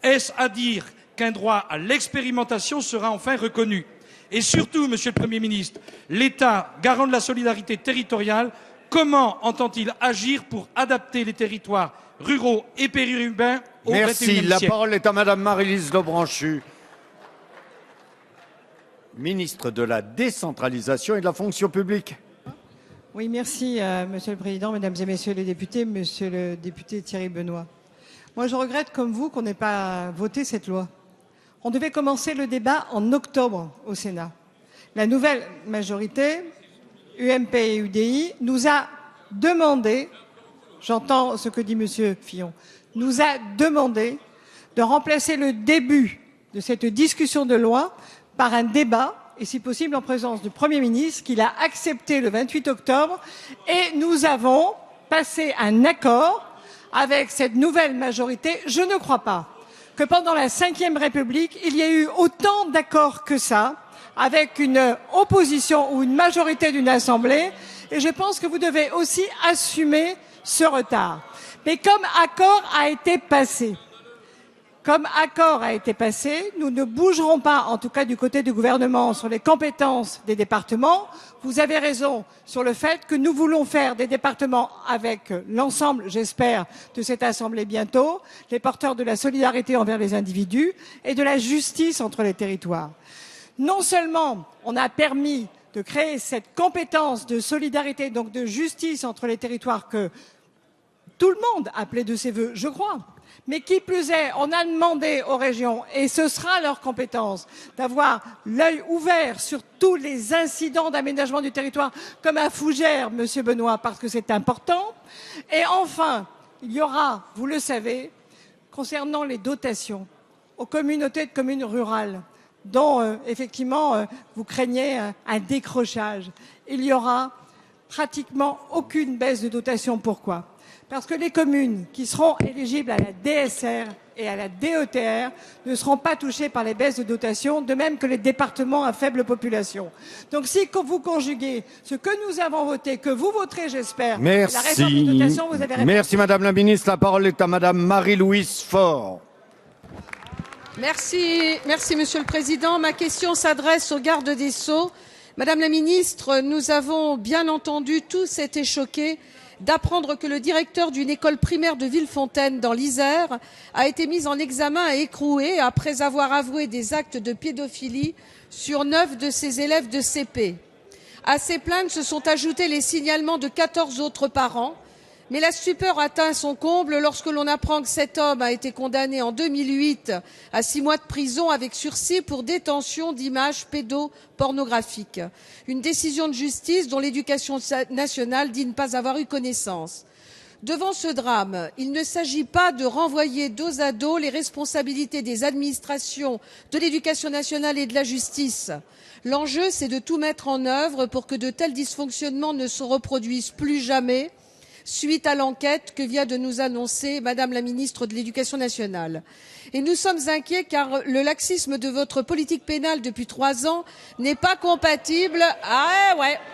S13: Est-ce à dire qu'un droit à l'expérimentation sera enfin reconnu? Et surtout, Monsieur le Premier ministre, l'État, garant de la solidarité territoriale, comment entend-il agir pour adapter les territoires ruraux et périurbains au XXIe siècle?
S1: Merci. La parole est à Madame Maryse Lebranchu, ministre de la décentralisation et de la fonction publique.
S14: Oui, merci, Monsieur le Président, Mesdames et Messieurs les députés, Monsieur le député Thierry Benoît. Moi, je regrette, comme vous, qu'on n'ait pas voté cette loi. On devait commencer le débat en octobre au Sénat. La nouvelle majorité, UMP et UDI, nous a demandé, j'entends ce que dit Monsieur Fillon, nous a demandé de remplacer le début de cette discussion de loi par un débat, et si possible en présence du Premier ministre, qu'il a accepté le 28 octobre, et nous avons passé un accord avec cette nouvelle majorité. Je ne crois pas que pendant la Ve République, il y a eu autant d'accords que ça, avec une opposition ou une majorité d'une assemblée, et je pense que vous devez aussi assumer ce retard. Mais comme accord a été passé, nous ne bougerons pas, en tout cas du côté du gouvernement, sur les compétences des départements. Vous avez raison sur le fait que nous voulons faire des départements avec l'ensemble, j'espère, de cette Assemblée bientôt, les porteurs de la solidarité envers les individus et de la justice entre les territoires. Non seulement on a permis de créer cette compétence de solidarité, donc de justice entre les territoires que tout le monde appelait de ses vœux, je crois. Mais qui plus est, on a demandé aux régions, et ce sera leur compétence, d'avoir l'œil ouvert sur tous les incidents d'aménagement du territoire, comme à Fougères, Monsieur Benoît, parce que c'est important. Et enfin, il y aura, vous le savez, concernant les dotations aux communautés de communes rurales, dont effectivement vous craignez un décrochage. Il n'y aura pratiquement aucune baisse de dotation. Pourquoi ? Parce que les communes qui seront éligibles à la DSR et à la DETR ne seront pas touchées par les baisses de dotation, de même que les départements à faible population. Donc si vous conjuguez ce que nous avons voté, que vous voterez, j'espère, la réforme des dotations, vous avez répondu.
S1: Merci Madame la Ministre. La parole est à Madame Marie-Louise Faure.
S15: Merci Monsieur le Président. Ma question s'adresse au garde des Sceaux. Madame la Ministre, nous avons bien entendu, tous été choqués d'apprendre que le directeur d'une école primaire de Villefontaine dans l'Isère a été mis en examen et écroué après avoir avoué des actes de pédophilie sur 9 de ses élèves de CP. À ces plaintes se sont ajoutés les signalements de 14 autres parents, mais la stupeur atteint son comble lorsque l'on apprend que cet homme a été condamné en 2008 à 6 mois de prison avec sursis pour détention d'images pédopornographiques. Une décision de justice dont l'Éducation nationale dit ne pas avoir eu connaissance. Devant ce drame, il ne s'agit pas de renvoyer dos à dos les responsabilités des administrations de l'Éducation nationale et de la justice. L'enjeu, c'est de tout mettre en œuvre pour que de tels dysfonctionnements ne se reproduisent plus jamais, suite à l'enquête que vient de nous annoncer Madame la ministre de l'Éducation nationale. Et nous sommes inquiets car le laxisme de votre politique pénale depuis 3 ans n'est pas compatible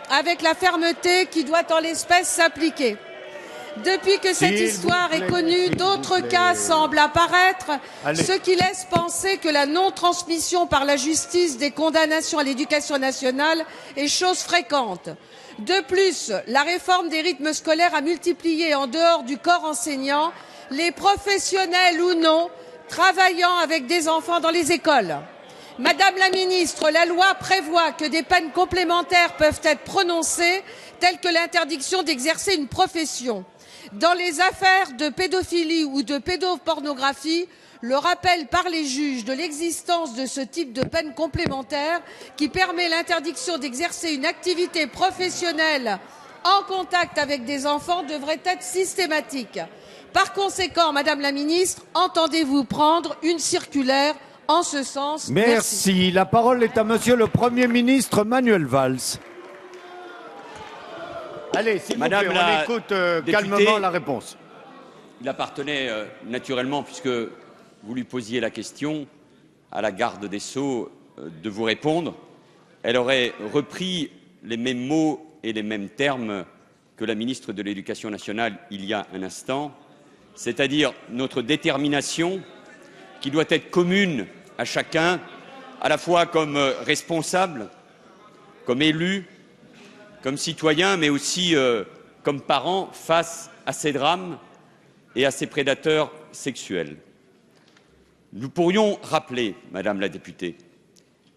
S15: avec la fermeté qui doit en l'espèce s'appliquer. Depuis que cette histoire est connue, d'autres cas semblent apparaître, ce qui laisse penser que la non-transmission par la justice des condamnations à l'Éducation nationale est chose fréquente. De plus, la réforme des rythmes scolaires a multiplié, en dehors du corps enseignant, les professionnels ou non travaillant avec des enfants dans les écoles. Madame la ministre, la loi prévoit que des peines complémentaires peuvent être prononcées, telles que l'interdiction d'exercer une profession. Dans les affaires de pédophilie ou de pédopornographie, le rappel par les juges de l'existence de ce type de peine complémentaire qui permet l'interdiction d'exercer une activité professionnelle en contact avec des enfants devrait être systématique. Par conséquent, Madame la ministre, entendez-vous prendre une circulaire en ce sens?
S1: Merci. La parole est à Monsieur le Premier ministre Manuel Valls. Allez, s'il vous plaît, on écoute calmement la réponse.
S3: Il appartenait naturellement, puisque vous lui posiez la question, à la garde des Sceaux de vous répondre. Elle aurait repris les mêmes mots et les mêmes termes que la ministre de l'Éducation nationale il y a un instant, c'est-à-dire notre détermination qui doit être commune à chacun, à la fois comme responsable, comme élu, comme citoyen, mais aussi comme parent face à ces drames et à ces prédateurs sexuels. Nous pourrions rappeler, Madame la députée,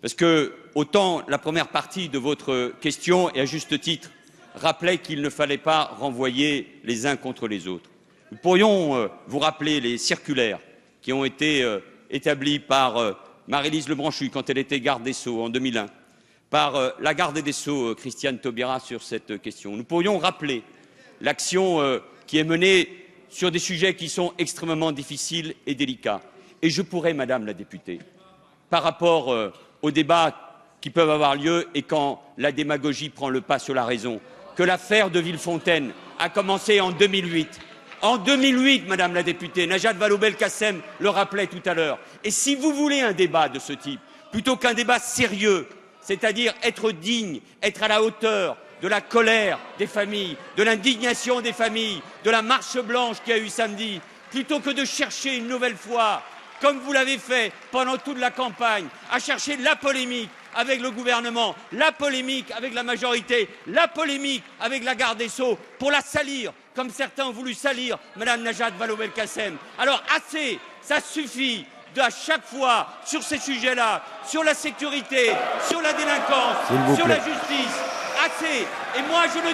S3: parce que autant la première partie de votre question, et à juste titre, rappelait qu'il ne fallait pas renvoyer les uns contre les autres. Nous pourrions vous rappeler les circulaires qui ont été établies par Maryse Lebranchu quand elle était garde des Sceaux en 2001, par la garde des Sceaux Christiane Taubira sur cette question. Nous pourrions rappeler l'action qui est menée sur des sujets qui sont extrêmement difficiles et délicats. Et je pourrais, Madame la députée, par rapport aux débats qui peuvent avoir lieu et quand la démagogie prend le pas sur la raison, que l'affaire de Villefontaine a commencé en 2008, En 2008, Madame la députée, Najat Vallaud-Belkacem le rappelait tout à l'heure. Et si vous voulez un débat de ce type, plutôt qu'un débat sérieux, c'est-à-dire être digne, être à la hauteur de la colère des familles, de l'indignation des familles, de la marche blanche qu'il y a eu samedi, plutôt que de chercher une nouvelle fois, comme vous l'avez fait pendant toute la campagne, à chercher la polémique avec le gouvernement, la polémique avec la majorité, la polémique avec la garde des Sceaux, pour la salir, comme certains ont voulu salir Madame Najat Vallaud-Belkacem. Alors assez, ça suffit à chaque fois, sur ces sujets-là, sur la sécurité, sur la délinquance, sur la justice, assez. Et moi, je le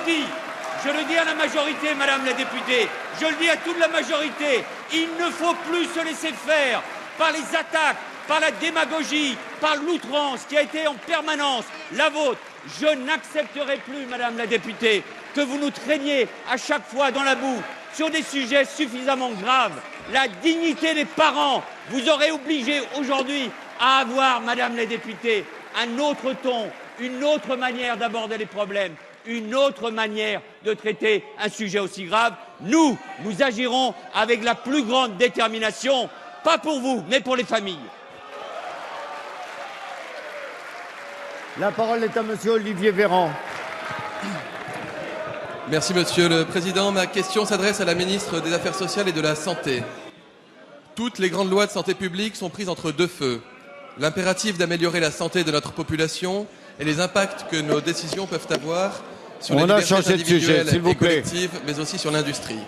S3: dis à la majorité, Madame la députée, je le dis à toute la majorité, il ne faut plus se laisser faire par les attaques, par la démagogie, par l'outrance qui a été en permanence la vôtre. Je n'accepterai plus, Madame la députée, que vous nous traîniez à chaque fois dans la boue sur des sujets suffisamment graves. La dignité des parents vous aurait obligé aujourd'hui à avoir, Madame la députée, un autre ton, une autre manière d'aborder les problèmes, une autre manière de traiter un sujet aussi grave. Nous agirons avec la plus grande détermination, pas pour vous, mais pour les familles.
S1: La parole est à Monsieur Olivier Véran.
S16: Merci Monsieur le Président. Ma question s'adresse à la ministre des Affaires sociales et de la Santé. Toutes les grandes lois de santé publique sont prises entre deux feux. L'impératif d'améliorer la santé de notre population et les impacts que nos décisions peuvent avoir sur les libertés individuelles et collectives, mais aussi sur l'industrie.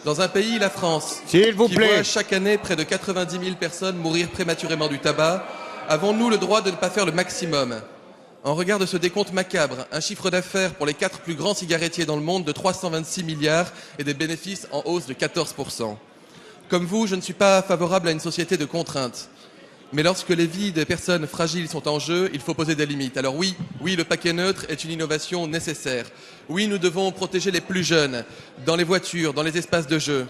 S16: Dans un pays, la France, qui voit chaque année près de 90 000 personnes mourir prématurément du tabac, avons-nous le droit de ne pas faire le maximum ? En regard de ce décompte macabre, un chiffre d'affaires pour les 4 plus grands cigarettiers dans le monde de 326 milliards et des bénéfices en hausse de 14%. Comme vous, je ne suis pas favorable à une société de contraintes. Mais lorsque les vies des personnes fragiles sont en jeu, il faut poser des limites. Alors oui, le paquet neutre est une innovation nécessaire. Oui, nous devons protéger les plus jeunes, dans les voitures, dans les espaces de jeu.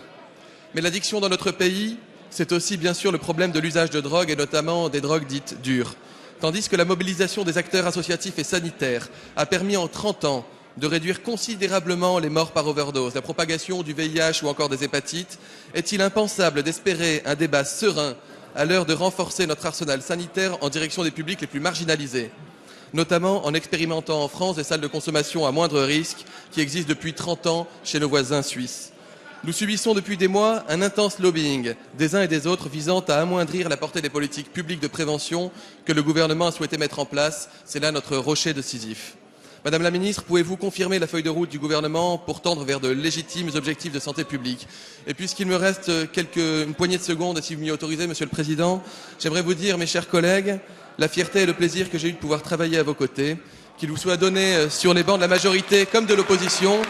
S16: Mais l'addiction dans notre pays, c'est aussi bien sûr le problème de l'usage de drogues et notamment des drogues dites dures. Tandis que la mobilisation des acteurs associatifs et sanitaires a permis en 30 ans de réduire considérablement les morts par overdose, la propagation du VIH ou encore des hépatites, est-il impensable d'espérer un débat serein à l'heure de renforcer notre arsenal sanitaire en direction des publics les plus marginalisés, notamment en expérimentant en France des salles de consommation à moindre risque qui existent depuis 30 ans chez nos voisins suisses. Nous subissons depuis des mois un intense lobbying des uns et des autres visant à amoindrir la portée des politiques publiques de prévention que le gouvernement a souhaité mettre en place. C'est là notre rocher de Sisyphe. Madame la ministre, pouvez-vous confirmer la feuille de route du gouvernement pour tendre vers de légitimes objectifs de santé publique ? Et puisqu'il me reste une poignée de secondes, si vous m'y autorisez, Monsieur le Président, j'aimerais vous dire, mes chers collègues, la fierté et le plaisir que j'ai eu de pouvoir travailler à vos côtés, qu'il vous soit donné sur les bancs de la majorité comme de l'opposition,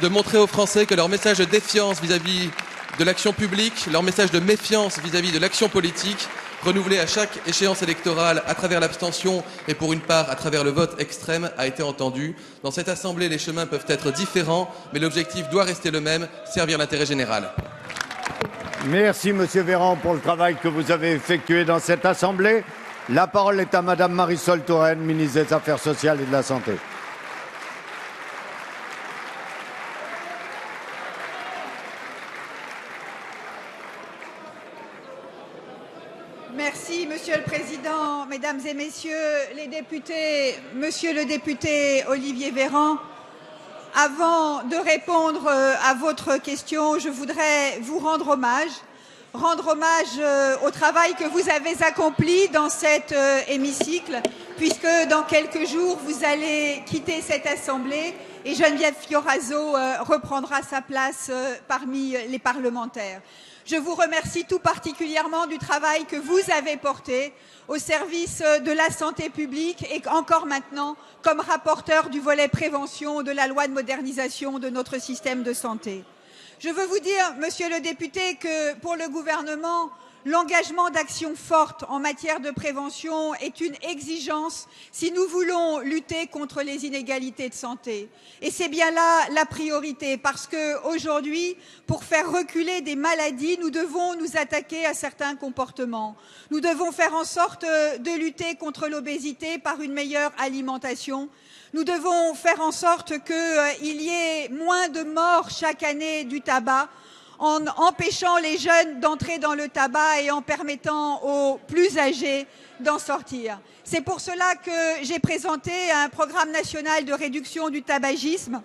S16: de montrer aux Français que leur message de défiance vis-à-vis de l'action publique, leur message de méfiance vis-à-vis de l'action politique, renouvelé à chaque échéance électorale à travers l'abstention et pour une part à travers le vote extrême, a été entendu. Dans cette Assemblée, les chemins peuvent être différents, mais l'objectif doit rester le même, servir l'intérêt général.
S1: Merci Monsieur Véran pour le travail que vous avez effectué dans cette Assemblée. La parole est à Madame Marisol Touraine, ministre des Affaires sociales et de la Santé.
S17: Merci, Monsieur le Président, Mesdames et Messieurs les députés, Monsieur le député Olivier Véran. Avant de répondre à votre question, je voudrais vous rendre hommage au travail que vous avez accompli dans cet hémicycle, puisque dans quelques jours, vous allez quitter cette Assemblée et Geneviève Fioraso reprendra sa place parmi les parlementaires. Je vous remercie tout particulièrement du travail que vous avez porté au service de la santé publique et encore maintenant comme rapporteur du volet prévention de la loi de modernisation de notre système de santé. Je veux vous dire, Monsieur le député, que pour le gouvernement, l'engagement d'actions fortes en matière de prévention est une exigence si nous voulons lutter contre les inégalités de santé. Et c'est bien là la priorité, parce qu'aujourd'hui, pour faire reculer des maladies, nous devons nous attaquer à certains comportements. Nous devons faire en sorte de lutter contre l'obésité par une meilleure alimentation. Nous devons faire en sorte qu'il y ait moins de morts chaque année du tabac, en empêchant les jeunes d'entrer dans le tabac et en permettant aux plus âgés d'en sortir. C'est pour cela que j'ai présenté un programme national de réduction du tabagisme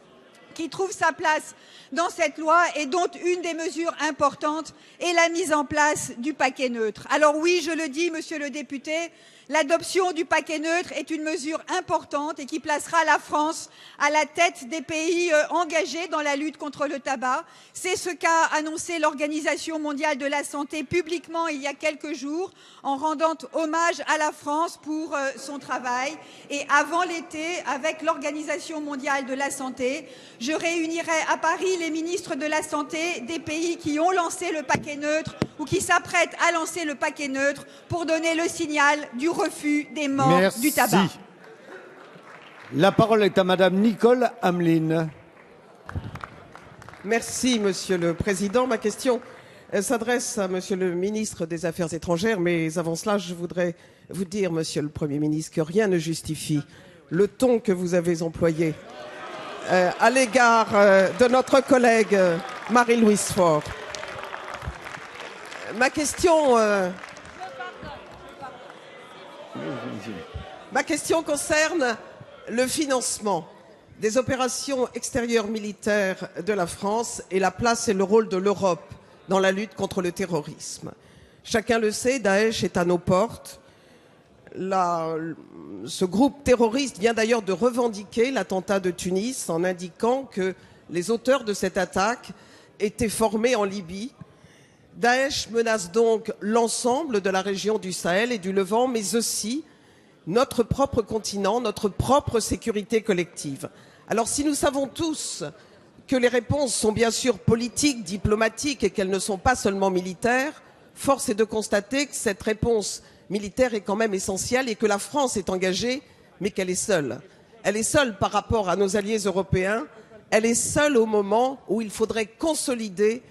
S17: qui trouve sa place dans cette loi et dont une des mesures importantes est la mise en place du paquet neutre. Alors oui, je le dis, monsieur le député, l'adoption du paquet neutre est une mesure importante et qui placera la France à la tête des pays engagés dans la lutte contre le tabac. C'est ce qu'a annoncé l'Organisation mondiale de la santé publiquement il y a quelques jours en rendant hommage à la France pour son travail. Et avant l'été, avec l'Organisation mondiale de la santé, je réunirai à Paris les ministres de la santé des pays qui ont lancé le paquet neutre ou qui s'apprêtent à lancer le paquet neutre pour donner le signal du refus des morts du tabac.
S1: La parole est à Madame Nicole Hamelin.
S18: Merci, Monsieur le Président. Ma question s'adresse à Monsieur le ministre des Affaires étrangères, mais avant cela, je voudrais vous dire, Monsieur le Premier ministre, que rien ne justifie le ton que vous avez employé à l'égard de notre collègue Marie-Louise Faure. Ma question concerne le financement des opérations extérieures militaires de la France et la place et le rôle de l'Europe dans la lutte contre le terrorisme. Chacun le sait, Daesh est à nos portes. Ce groupe terroriste vient d'ailleurs de revendiquer l'attentat de Tunis en indiquant que les auteurs de cette attaque étaient formés en Libye. Daesh menace donc l'ensemble de la région du Sahel et du Levant, mais aussi notre propre continent, notre propre sécurité collective. Alors si nous savons tous que les réponses sont bien sûr politiques, diplomatiques et qu'elles ne sont pas seulement militaires, force est de constater que cette réponse militaire est quand même essentielle et que la France est engagée, mais qu'elle est seule. Elle est seule par rapport à nos alliés européens, elle est seule au moment où il faudrait consolider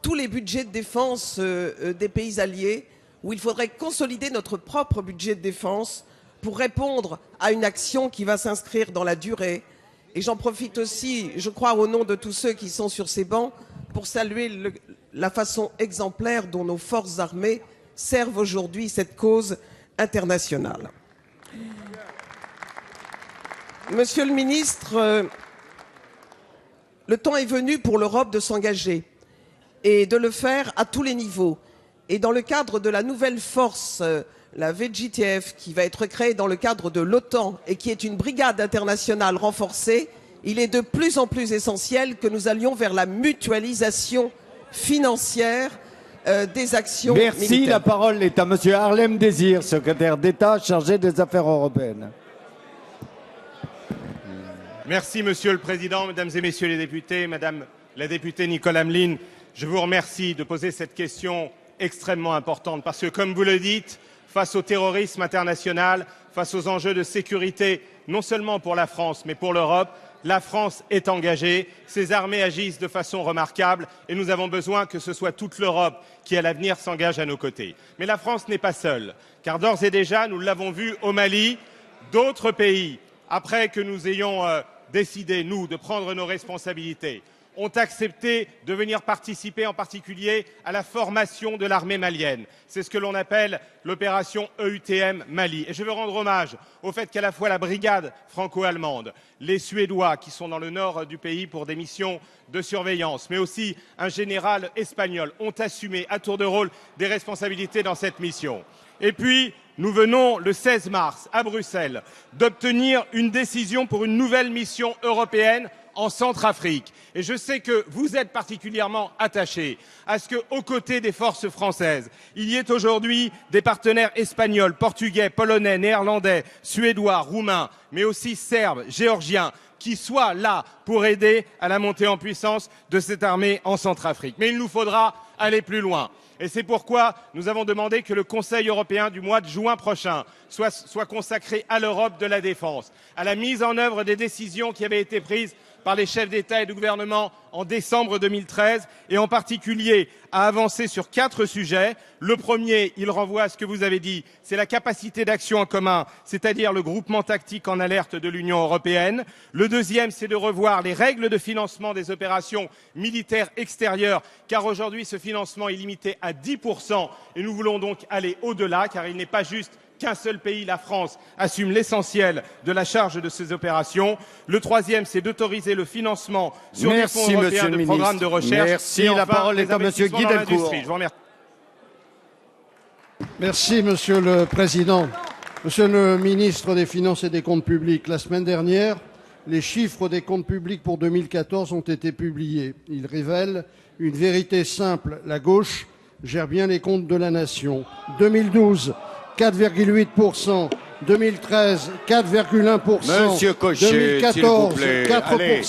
S18: tous les budgets de défense des pays alliés, où il faudrait consolider notre propre budget de défense pour répondre à une action qui va s'inscrire dans la durée. Et j'en profite aussi, je crois, au nom de tous ceux qui sont sur ces bancs, pour saluer la façon exemplaire dont nos forces armées servent aujourd'hui cette cause internationale. Monsieur le ministre, le temps est venu pour l'Europe de s'engager et de le faire à tous les niveaux. Et dans le cadre de la nouvelle force, la VJTF, qui va être créée dans le cadre de l'OTAN et qui est une brigade internationale renforcée, il est de plus en plus essentiel que nous allions vers la mutualisation financière des actions
S1: Merci,
S18: militaires.
S1: la parole est à Monsieur Harlem Désir, secrétaire d'État chargé des affaires européennes.
S7: Merci, Monsieur le Président, Mesdames et Messieurs les députés, Madame la députée Nicole Hamelin. Je vous remercie de poser cette question extrêmement importante parce que, comme vous le dites, face au terrorisme international, face aux enjeux de sécurité, non seulement pour la France, mais pour l'Europe, la France est engagée, ses armées agissent de façon remarquable et nous avons besoin que ce soit toute l'Europe qui, à l'avenir, s'engage à nos côtés. Mais la France n'est pas seule, car d'ores et déjà, nous l'avons vu au Mali, d'autres pays, après que nous ayons décidé, nous, de prendre nos responsabilités, ont accepté de venir participer en particulier à la formation de l'armée malienne. C'est ce que l'on appelle l'opération EUTM Mali. Et je veux rendre hommage au fait qu'à la fois la brigade franco-allemande, les Suédois qui sont dans le nord du pays pour des missions de surveillance, mais aussi un général espagnol ont assumé à tour de rôle des responsabilités dans cette mission. Et puis, nous venons le 16 mars à Bruxelles d'obtenir une décision pour une nouvelle mission européenne en Centrafrique. Et je sais que vous êtes particulièrement attachés à ce qu'aux côtés des forces françaises, il y ait aujourd'hui des partenaires espagnols, portugais, polonais, néerlandais, suédois, roumains, mais aussi serbes, géorgiens, qui soient là pour aider à la montée en puissance de cette armée en Centrafrique. Mais il nous faudra aller plus loin. Et c'est pourquoi nous avons demandé que le Conseil européen du mois de juin prochain soit consacré à l'Europe de la défense, à la mise en œuvre des décisions qui avaient été prises par les chefs d'État et de gouvernement en décembre 2013 et en particulier à avancer sur 4 sujets. Le premier, il renvoie à ce que vous avez dit, c'est la capacité d'action en commun, c'est-à-dire le groupement tactique en alerte de l'Union européenne. Le deuxième, c'est de revoir les règles de financement des opérations militaires extérieures, car aujourd'hui ce financement est limité à 10% et nous voulons donc aller au-delà, car il n'est pas juste qu'un seul pays, la France, assume l'essentiel de la charge de ces opérations. Le troisième, c'est d'autoriser le financement sur des fonds européens de programmes de recherche.
S1: Merci. La parole est à Monsieur Guy Delcourt.
S7: Je vous remercie.
S19: Merci, Monsieur le Président. Monsieur le ministre des Finances et des Comptes publics, la semaine dernière, les chiffres des comptes publics pour 2014 ont été publiés. Ils révèlent une vérité simple. La gauche gère bien les comptes de la nation. 2012, 4,8%. 2013, 4,1%.
S1: Monsieur Cochet,
S19: 2014,
S1: s'il vous plaît.
S19: 4%.
S1: Allez.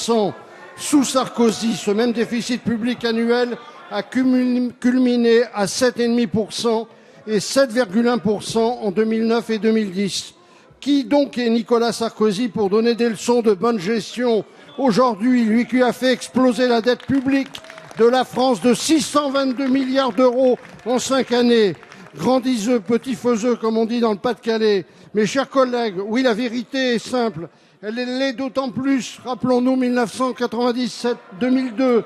S19: Sous Sarkozy, ce même déficit public annuel a culminé à 7,5% et 7,1% en 2009 et 2010. Qui donc est Nicolas Sarkozy pour donner des leçons de bonne gestion aujourd'hui, lui qui a fait exploser la dette publique de la France de 622 milliards d'euros en 5 années? Grandiseux, petit faiseux, comme on dit dans le Pas-de-Calais. Mes chers collègues, oui, la vérité est simple. Elle l'est d'autant plus, rappelons-nous 1997-2002,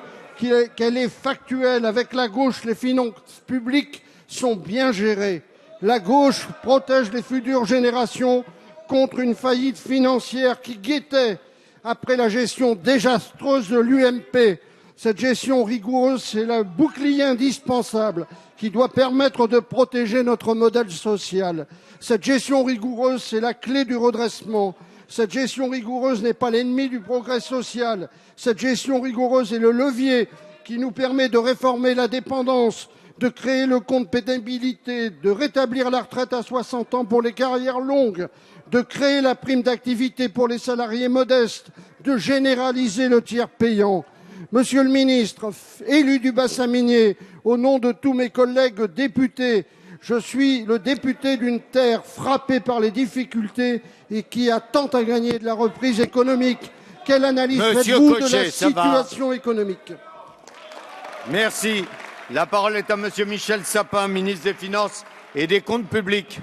S19: qu'elle est factuelle. Avec la gauche, les finances publiques sont bien gérées. La gauche protège les futures générations contre une faillite financière qui guettait après la gestion désastreuse de l'UMP. Cette gestion rigoureuse, c'est le bouclier indispensable qui doit permettre de protéger notre modèle social. Cette gestion rigoureuse, c'est la clé du redressement. Cette gestion rigoureuse n'est pas l'ennemi du progrès social. Cette gestion rigoureuse est le levier qui nous permet de réformer la dépendance, de créer le compte pénibilité, de rétablir la retraite à 60 ans pour les carrières longues, de créer la prime d'activité pour les salariés modestes, de généraliser le tiers payant. Monsieur le ministre, élu du bassin minier, au nom de tous mes collègues députés, je suis le député d'une terre frappée par les difficultés et qui a tant à gagner de la reprise économique. Quelle analyse faites-vous de la situation économique?
S1: Merci. La parole est à Monsieur Michel Sapin, ministre des Finances et des Comptes publics.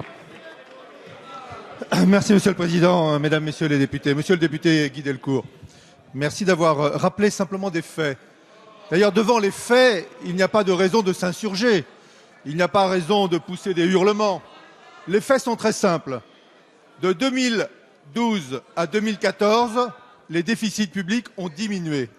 S20: Merci, Monsieur le Président, Mesdames, Messieurs les députés. Monsieur le député Guy Delcourt, merci d'avoir rappelé simplement des faits. D'ailleurs, devant les faits, il n'y a pas de raison de s'insurger. Il n'y a pas raison de pousser des hurlements. Les faits sont très simples. De 2012 à 2014, les déficits publics ont diminué.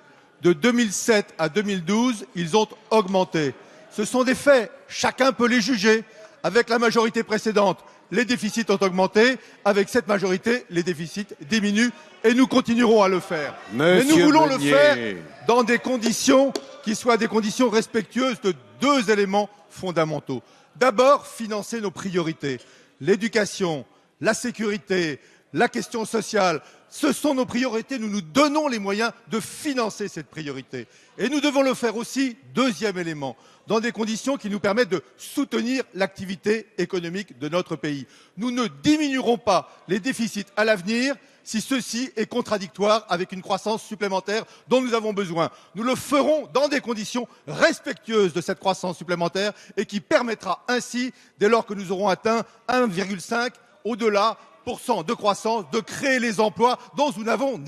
S20: De 2007 à 2012, ils ont augmenté. Ce sont des faits. Chacun peut les juger. Avec la majorité précédente, les déficits ont augmenté. Avec cette majorité, les déficits diminuent et nous continuerons à le faire. Mais nous voulons le faire dans des conditions qui soient des conditions respectueuses de 2 éléments fondamentaux. D'abord, financer nos priorités. L'éducation, la sécurité, la question sociale, ce sont nos priorités. Nous nous donnons les moyens de financer cette priorité. Et nous devons le faire aussi, deuxième élément, dans des conditions qui nous permettent de soutenir l'activité économique de notre pays. Nous ne diminuerons pas les déficits à l'avenir si ceci est contradictoire avec une croissance supplémentaire dont nous avons besoin. Nous le ferons dans des conditions respectueuses de cette croissance supplémentaire et qui permettra ainsi, dès lors que nous aurons atteint 1,5 au-delà de croissance, de créer les emplois dont nous avons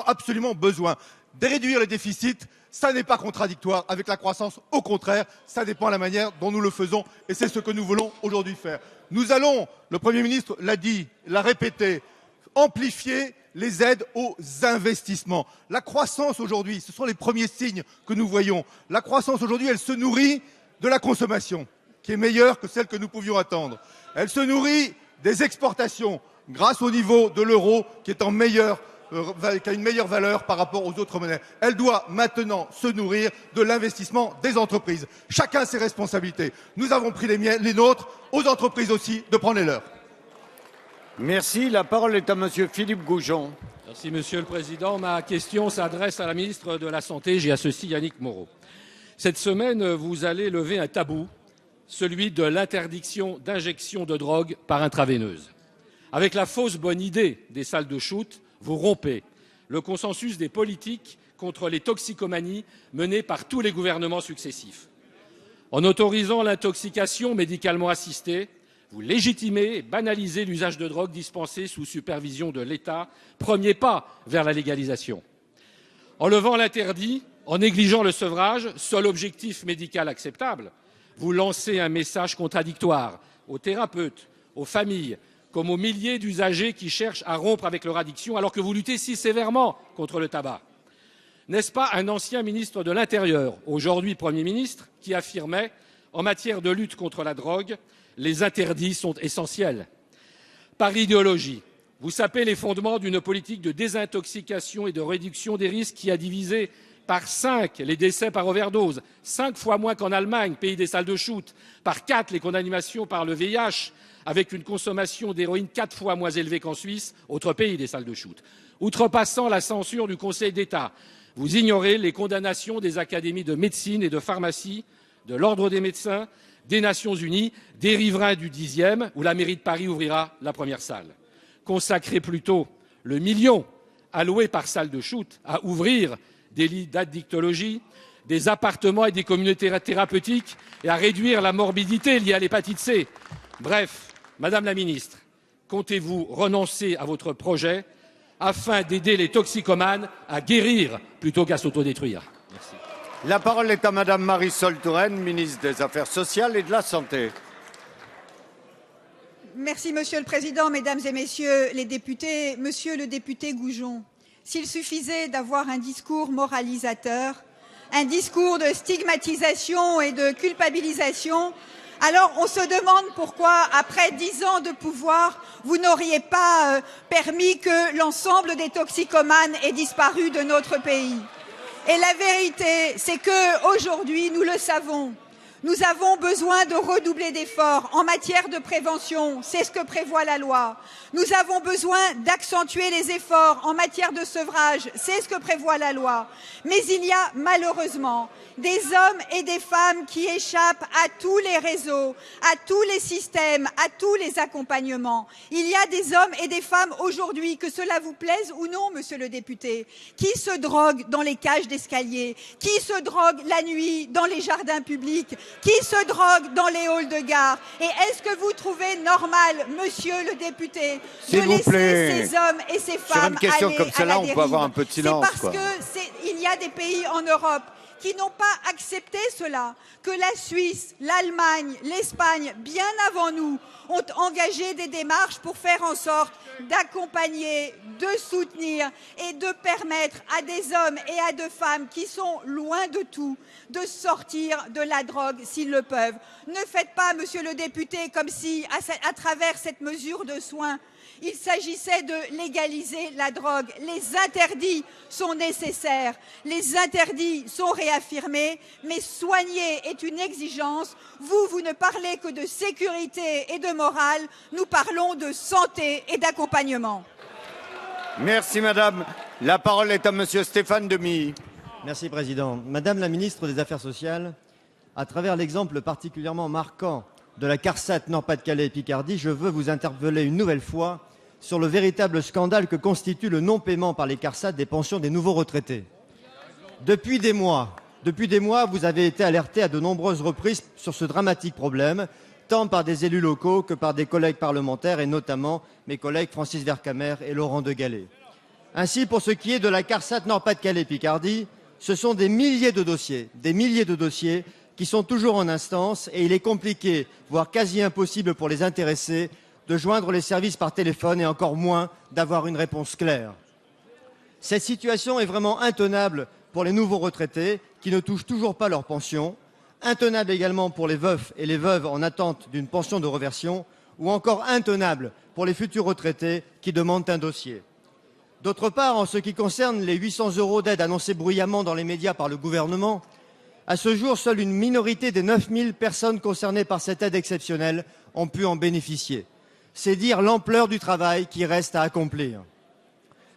S20: absolument besoin. De réduire les déficits, ça n'est pas contradictoire avec la croissance. Au contraire, ça dépend de la manière dont nous le faisons et c'est ce que nous voulons aujourd'hui faire. Nous allons, le Premier ministre l'a dit, l'a répété, amplifier les aides aux investissements. La croissance aujourd'hui, ce sont les premiers signes que nous voyons. La croissance aujourd'hui, elle se nourrit de la consommation, qui est meilleure que celle que nous pouvions attendre. Elle se nourrit des exportations, grâce au niveau de l'euro, qui est qui a une meilleure valeur par rapport aux autres monnaies. Elle doit maintenant se nourrir de l'investissement des entreprises. Chacun ses responsabilités. Nous avons pris les nôtres, aux entreprises aussi, de prendre les leurs.
S1: Merci. La parole est à Monsieur Philippe Goujon.
S21: Merci, Monsieur le Président. Ma question s'adresse à la ministre de la Santé. J'y associe Yannick Moreau. Cette semaine, vous allez lever un tabou, celui de l'interdiction d'injection de drogue par intraveineuse. Avec la fausse bonne idée des salles de shoot, vous rompez le consensus des politiques contre les toxicomanies menées par tous les gouvernements successifs. En autorisant l'intoxication médicalement assistée, vous légitimez et banalisez l'usage de drogue dispensée sous supervision de l'État, premier pas vers la légalisation. En levant l'interdit, en négligeant le sevrage, seul objectif médical acceptable, vous lancez un message contradictoire aux thérapeutes, aux familles, comme aux milliers d'usagers qui cherchent à rompre avec leur addiction alors que vous luttez si sévèrement contre le tabac. N'est-ce pas un ancien ministre de l'Intérieur, aujourd'hui Premier ministre, qui affirmait « En matière de lutte contre la drogue, les interdits sont essentiels ». Par idéologie, vous sapez les fondements d'une politique de désintoxication et de réduction des risques qui a divisé par 5 les décès par overdose, 5 fois moins qu'en Allemagne, pays des salles de shoot, par 4 les condamnations par le VIH, avec une consommation d'héroïne 4 fois moins élevée qu'en Suisse, autre pays des salles de shoot. Outrepassant la censure du Conseil d'État, vous ignorez les condamnations des académies de médecine et de pharmacie, de l'Ordre des médecins, des Nations unies, des riverains du 10e, où la mairie de Paris ouvrira la première salle. Consacrez plutôt le million alloué par salle de shoot à ouvrir des lits d'addictologie, des appartements et des communautés thérapeutiques et à réduire la morbidité liée à l'hépatite C. Bref, Madame la Ministre, comptez-vous renoncer à votre projet afin d'aider les toxicomanes à guérir plutôt qu'à s'autodétruire? Merci.
S1: La parole est à Madame Marisol Touraine, ministre des Affaires sociales et de la Santé.
S17: Merci, Monsieur le Président, Mesdames et Messieurs les députés. Monsieur le député Goujon, s'il suffisait d'avoir un discours moralisateur, un discours de stigmatisation et de culpabilisation, alors on se demande pourquoi, après 10 ans de pouvoir, vous n'auriez pas permis que l'ensemble des toxicomanes aient disparu de notre pays. Et la vérité, c'est qu'aujourd'hui, nous le savons, nous avons besoin de redoubler d'efforts en matière de prévention, c'est ce que prévoit la loi. Nous avons besoin d'accentuer les efforts en matière de sevrage, c'est ce que prévoit la loi. Mais il y a malheureusement des hommes et des femmes qui échappent à tous les réseaux, à tous les systèmes, à tous les accompagnements. Il y a des hommes et des femmes aujourd'hui, que cela vous plaise ou non, monsieur le député, qui se droguent dans les cages d'escalier, qui se droguent la nuit dans les jardins publics, qui se droguent dans les halls de gare. Et est-ce que vous trouvez normal, monsieur le député, de laisser ces hommes et ces femmes
S1: sur une question
S17: aller
S1: comme celle-là,
S17: à la
S1: on
S17: dérive?
S1: peut avoir un peu de silence.
S17: C'est parce qu'il y a des pays en Europe qui n'ont pas accepté cela, que la Suisse, l'Allemagne, l'Espagne, bien avant nous, ont engagé des démarches pour faire en sorte d'accompagner, de soutenir et de permettre à des hommes et à des femmes qui sont loin de tout de sortir de la drogue s'ils le peuvent. Ne faites pas, monsieur le député, comme si, à travers cette mesure de soins, il s'agissait de légaliser la drogue. Les interdits sont nécessaires, les interdits sont réaffirmés, mais soigner est une exigence. Vous ne parlez que de sécurité et de morale, nous parlons de santé et d'accompagnement.
S1: Merci Madame. La parole est à Monsieur Stéphane Demilly.
S2: Merci Président. Madame la Ministre des Affaires sociales, à travers l'exemple particulièrement marquant de la CARSAT Nord-Pas-de-Calais et Picardie, je veux vous interpeller une nouvelle fois sur le véritable scandale que constitue le non-paiement par les CARSAT des pensions des nouveaux retraités. Depuis des mois, vous avez été alerté à de nombreuses reprises sur ce dramatique problème, tant par des élus locaux que par des collègues parlementaires, et notamment mes collègues Francis Vercamer et Laurent Degallet. Ainsi, pour ce qui est de la CARSAT Nord-Pas-de-Calais Picardie, ce sont des milliers de dossiers qui sont toujours en instance, et il est compliqué, voire quasi impossible pour les intéressés, de joindre les services par téléphone et encore moins d'avoir une réponse claire. Cette situation est vraiment intenable pour les nouveaux retraités qui ne touchent toujours pas leur pension, intenable également pour les veufs et les veuves en attente d'une pension de réversion, ou encore intenable pour les futurs retraités qui demandent un dossier. D'autre part, en ce qui concerne les 800 € d'aide annoncés bruyamment dans les médias par le gouvernement, à ce jour, seule une minorité des 9000 personnes concernées par cette aide exceptionnelle ont pu en bénéficier. C'est dire l'ampleur du travail qui reste à accomplir.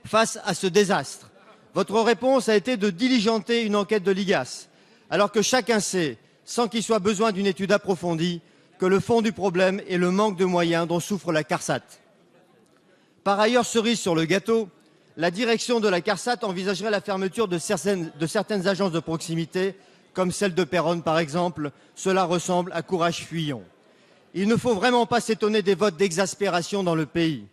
S2: Face à ce désastre, votre réponse a été de diligenter une enquête de l'IGAS, alors que chacun sait, sans qu'il soit besoin d'une étude approfondie, que le fond du problème est le manque de moyens dont souffre la CARSAT. Par ailleurs, cerise sur le gâteau, la direction de la CARSAT envisagerait la fermeture de certaines agences de proximité, comme celle de Péronne par exemple. Cela ressemble à Courage-Fuyon. Il ne faut vraiment pas s'étonner des votes d'exaspération dans le pays.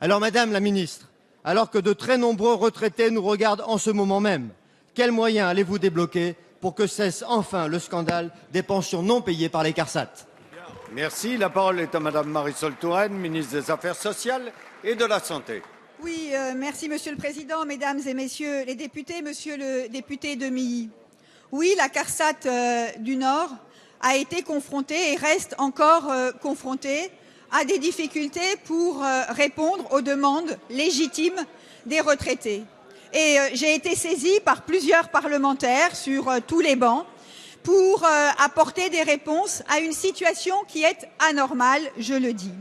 S2: Alors Madame la Ministre, alors que de très nombreux retraités nous regardent en ce moment même, quels moyens allez-vous débloquer pour que cesse enfin le scandale des pensions non payées par les CARSAT?
S1: Merci. La parole est à Madame Marisol Touraine, ministre des Affaires sociales et de la Santé.
S17: Oui, merci Monsieur le Président, Mesdames et Messieurs les députés, Monsieur le député Demilly. Oui, la CARSAT du Nord a été confrontée et reste encore confrontée à des difficultés pour répondre aux demandes légitimes des retraités. Et j'ai été saisie par plusieurs parlementaires sur tous les bancs pour apporter des réponses à une situation qui est anormale, je le dis.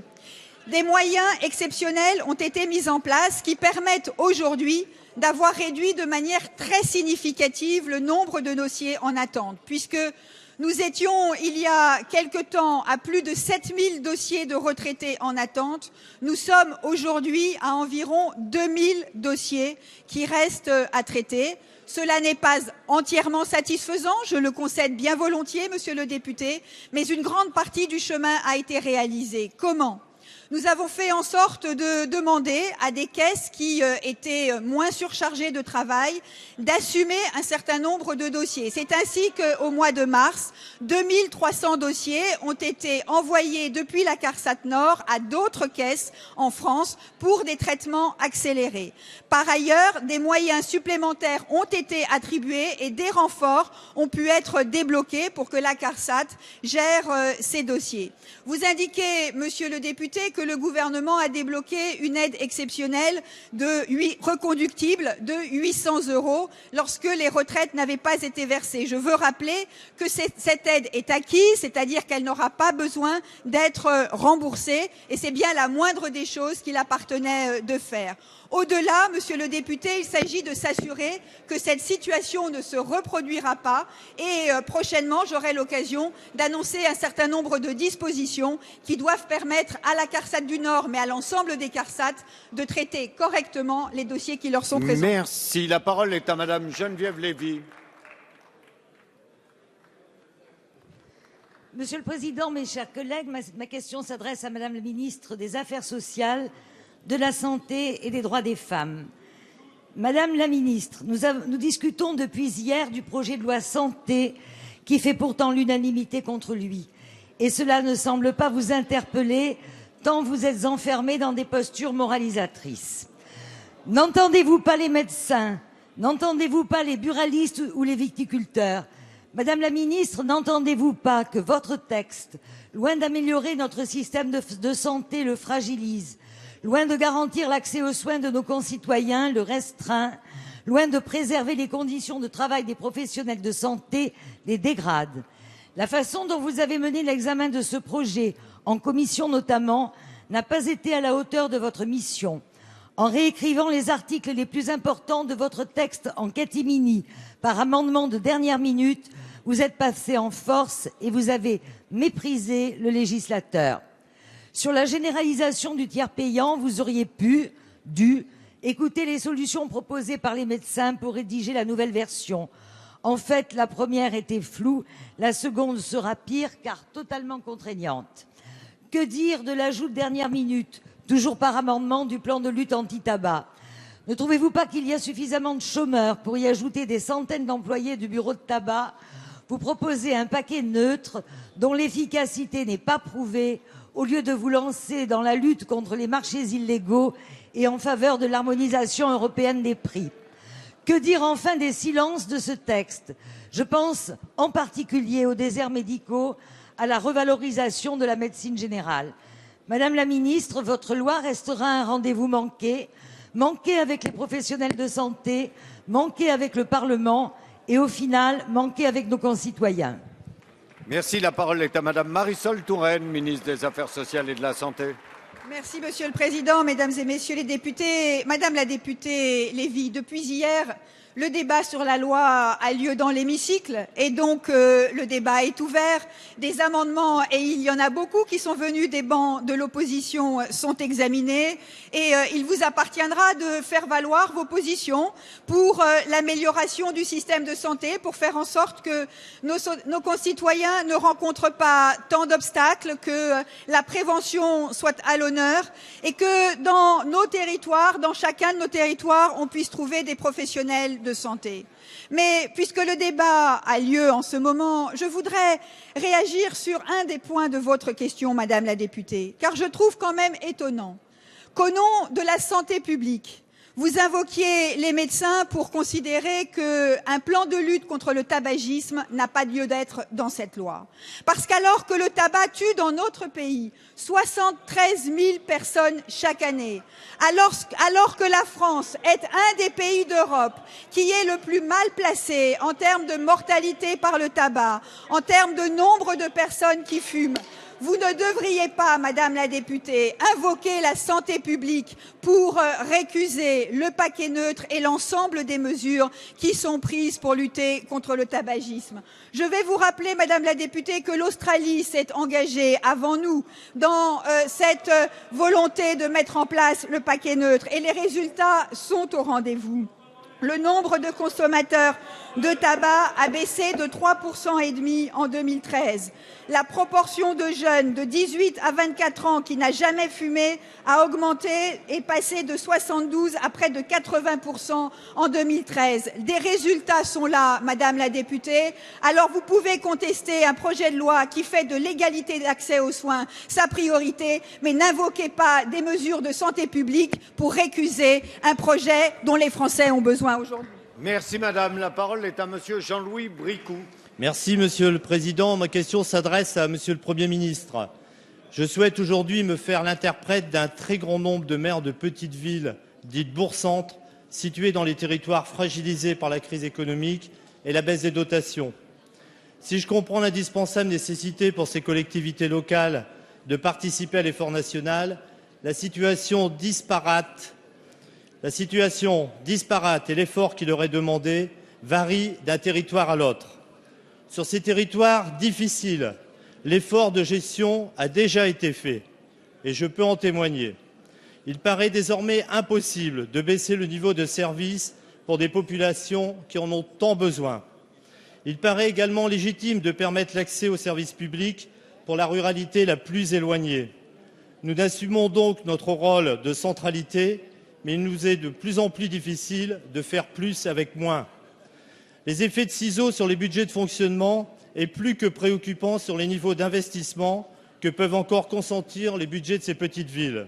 S17: Des moyens exceptionnels ont été mis en place qui permettent aujourd'hui d'avoir réduit de manière très significative le nombre de dossiers en attente, puisque nous étions, il y a quelque temps, à plus de 7000 dossiers de retraités en attente. Nous sommes aujourd'hui à environ 2000 dossiers qui restent à traiter. Cela n'est pas entièrement satisfaisant, je le concède bien volontiers, Monsieur le député, mais une grande partie du chemin a été réalisée. Comment ? Nous avons fait en sorte de demander à des caisses qui étaient moins surchargées de travail d'assumer un certain nombre de dossiers. C'est ainsi qu'au mois de mars, 2300 dossiers ont été envoyés depuis la CARSAT Nord à d'autres caisses en France pour des traitements accélérés. Par ailleurs, des moyens supplémentaires ont été attribués et des renforts ont pu être débloqués pour que la CARSAT gère ces dossiers. Vous indiquez, Monsieur le député, que le gouvernement a débloqué une aide exceptionnelle reconductible de 800 € lorsque les retraites n'avaient pas été versées. Je veux rappeler que cette aide est acquise, c'est-à-dire qu'elle n'aura pas besoin d'être remboursée et c'est bien la moindre des choses qu'il appartenait de faire. Au-delà, Monsieur le député, il s'agit de s'assurer que cette situation ne se reproduira pas et prochainement, j'aurai l'occasion d'annoncer un certain nombre de dispositions qui doivent permettre à la CARSAT du Nord, mais à l'ensemble des CARSAT, de traiter correctement les dossiers qui leur sont présentés.
S1: Merci. La parole est à Madame Geneviève Lévy.
S4: Monsieur le Président, mes chers collègues, ma question s'adresse à Madame la ministre des Affaires sociales, de la Santé et des droits des femmes. Madame la ministre, nous discutons depuis hier du projet de loi santé qui fait pourtant l'unanimité contre lui. Et cela ne semble pas vous interpeller tant vous êtes enfermés dans des postures moralisatrices. N'entendez-vous pas les médecins? N'entendez-vous pas les buralistes ou les viticulteurs? Madame la ministre, n'entendez-vous pas que votre texte, loin d'améliorer notre système de santé, le fragilise? Loin de garantir l'accès aux soins de nos concitoyens, le restreint, loin de préserver les conditions de travail des professionnels de santé, les dégrade. La façon dont vous avez mené l'examen de ce projet, en commission notamment, n'a pas été à la hauteur de votre mission. En réécrivant les articles les plus importants de votre texte en catimini, par amendement de dernière minute, vous êtes passé en force et vous avez méprisé le législateur. Sur la généralisation du tiers payant, vous auriez dû écouter les solutions proposées par les médecins pour rédiger la nouvelle version. En fait, la première était floue, la seconde sera pire car totalement contraignante. Que dire de l'ajout de dernière minute, toujours par amendement, du plan de lutte anti-tabac? Ne trouvez-vous pas qu'il y a suffisamment de chômeurs pour y ajouter des centaines d'employés du bureau de tabac? Vous proposez un paquet neutre dont l'efficacité n'est pas prouvée, au lieu de vous lancer dans la lutte contre les marchés illégaux et en faveur de l'harmonisation européenne des prix. Que dire enfin des silences de ce texte? Je pense en particulier aux déserts médicaux, à la revalorisation de la médecine générale. Madame la ministre, votre loi restera un rendez-vous manqué avec les professionnels de santé, manqué avec le Parlement et au final, manqué avec nos concitoyens.
S1: Merci. La parole est à Madame Marisol Touraine, ministre des Affaires sociales et de la Santé.
S17: Merci Monsieur le Président, Mesdames et Messieurs les députés. Madame la députée Lévy, depuis hier, Le débat sur la loi a lieu dans l'hémicycle et donc le débat est ouvert. Des amendements, et il y en a beaucoup qui sont venus des bancs de l'opposition, sont examinés et il vous appartiendra de faire valoir vos positions pour l'amélioration du système de santé, pour faire en sorte que nos concitoyens ne rencontrent pas tant d'obstacles, que la prévention soit à l'honneur et que dans nos territoires, dans chacun de nos territoires, on puisse trouver des professionnels de santé. Mais puisque le débat a lieu en ce moment, je voudrais réagir sur un des points de votre question, Madame la députée, car je trouve quand même étonnant qu'au nom de la santé publique, vous invoquiez les médecins pour considérer qu'un plan de lutte contre le tabagisme n'a pas lieu d'être dans cette loi. Parce qu'alors que le tabac tue dans notre pays 73 000 personnes chaque année, alors que la France est un des pays d'Europe qui est le plus mal placé en termes de mortalité par le tabac, en termes de nombre de personnes qui fument, vous ne devriez pas, Madame la députée, invoquer la santé publique pour récuser le paquet neutre et l'ensemble des mesures qui sont prises pour lutter contre le tabagisme. Je vais vous rappeler, Madame la députée, que l'Australie s'est engagée avant nous dans cette volonté de mettre en place le paquet neutre et les résultats sont au rendez-vous. Le nombre de consommateurs de tabac a baissé de 3,5 % en 2013. La proportion de jeunes de 18 à 24 ans qui n'a jamais fumé a augmenté et passé de 72 à près de 80% en 2013. Des résultats sont là, Madame la députée. Alors vous pouvez contester un projet de loi qui fait de l'égalité d'accès aux soins sa priorité, mais n'invoquez pas des mesures de santé publique pour récuser un projet dont les Français ont besoin aujourd'hui.
S1: Merci Madame. La parole est à Monsieur Jean-Louis Bricout.
S2: Merci Monsieur le Président. Ma question s'adresse à Monsieur le Premier ministre. Je souhaite aujourd'hui me faire l'interprète d'un très grand nombre de maires de petites villes, dites bourg-centres, situées dans les territoires fragilisés par la crise économique et la baisse des dotations. Si je comprends l'indispensable nécessité pour ces collectivités locales de participer à l'effort national, la situation disparate et l'effort qui leur est demandé varient d'un territoire à l'autre. Sur ces territoires difficiles, l'effort de gestion a déjà été fait et je peux en témoigner. Il paraît désormais impossible de baisser le niveau de service pour des populations qui en ont tant besoin. Il paraît également légitime de permettre l'accès aux services publics pour la ruralité la plus éloignée. Nous assumons donc notre rôle de centralité, mais il nous est de plus en plus difficile de faire plus avec moins. Les effets de ciseaux sur les budgets de fonctionnement est plus que préoccupant sur les niveaux d'investissement que peuvent encore consentir les budgets de ces petites villes.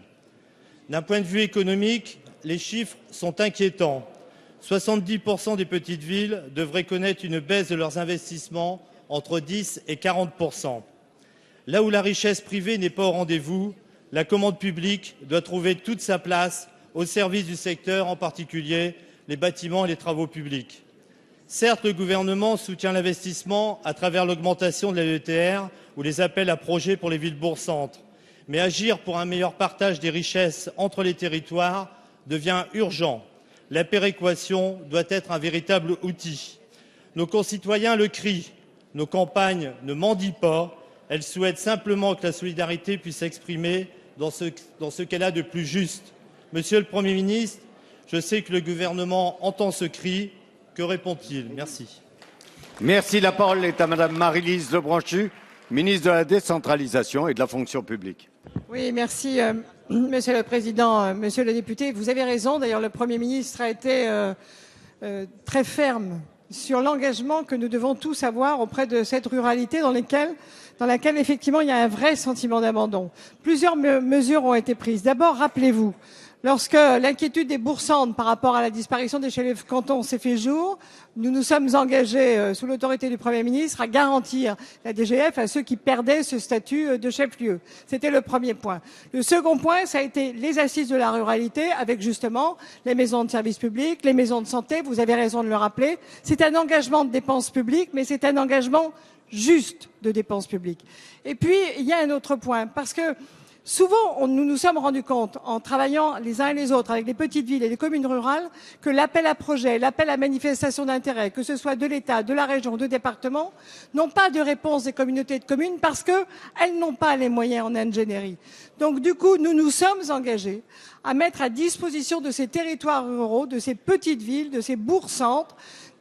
S2: D'un point de vue économique, les chiffres sont inquiétants. 70% des petites villes devraient connaître une baisse de leurs investissements entre 10 et 40%. Là où la richesse privée n'est pas au rendez-vous, la commande publique doit trouver toute sa place au service du secteur, en particulier les bâtiments et les travaux publics. Certes, le gouvernement soutient l'investissement à travers l'augmentation de la DETR ou les appels à projets pour les villes bourg-centres. Mais agir pour un meilleur partage des richesses entre les territoires devient urgent. La péréquation doit être un véritable outil. Nos concitoyens le crient. Nos campagnes ne mendient pas. Elles souhaitent simplement que la solidarité puisse s'exprimer dans ce qu'elle a de plus juste. Monsieur le Premier ministre, je sais que le gouvernement entend ce cri. Que répond-il? Merci.
S1: Merci. La parole est à Madame Maryse Lebranchu, ministre de la décentralisation et de la fonction publique.
S14: Oui, merci, Monsieur le Président. Monsieur le député, vous avez raison. D'ailleurs, le Premier ministre a été très ferme sur l'engagement que nous devons tous avoir auprès de cette ruralité dans laquelle, effectivement, il y a un vrai sentiment d'abandon. Plusieurs mesures ont été prises. D'abord, rappelez-vous, lorsque l'inquiétude des bourg-centres par rapport à la disparition des chefs cantons s'est fait jour, nous nous sommes engagés, sous l'autorité du Premier ministre, à garantir la DGF à ceux qui perdaient ce statut de chef-lieu. C'était le premier point. Le second point, ça a été les assises de la ruralité, avec justement les maisons de services publics, les maisons de santé, vous avez raison de le rappeler. C'est un engagement de dépenses publiques, mais c'est un engagement juste de dépenses publiques. Et puis, il y a un autre point, parce que Souvent, nous nous sommes rendus compte, en travaillant les uns et les autres avec les petites villes et les communes rurales, que l'appel à projet, l'appel à manifestation d'intérêt, que ce soit de l'État, de la région, de département, n'ont pas de réponse des communautés de communes parce qu'elles n'ont pas les moyens en ingénierie. Donc du coup, nous nous sommes engagés à mettre à disposition de ces territoires ruraux, de ces petites villes, de ces bourgs-centres,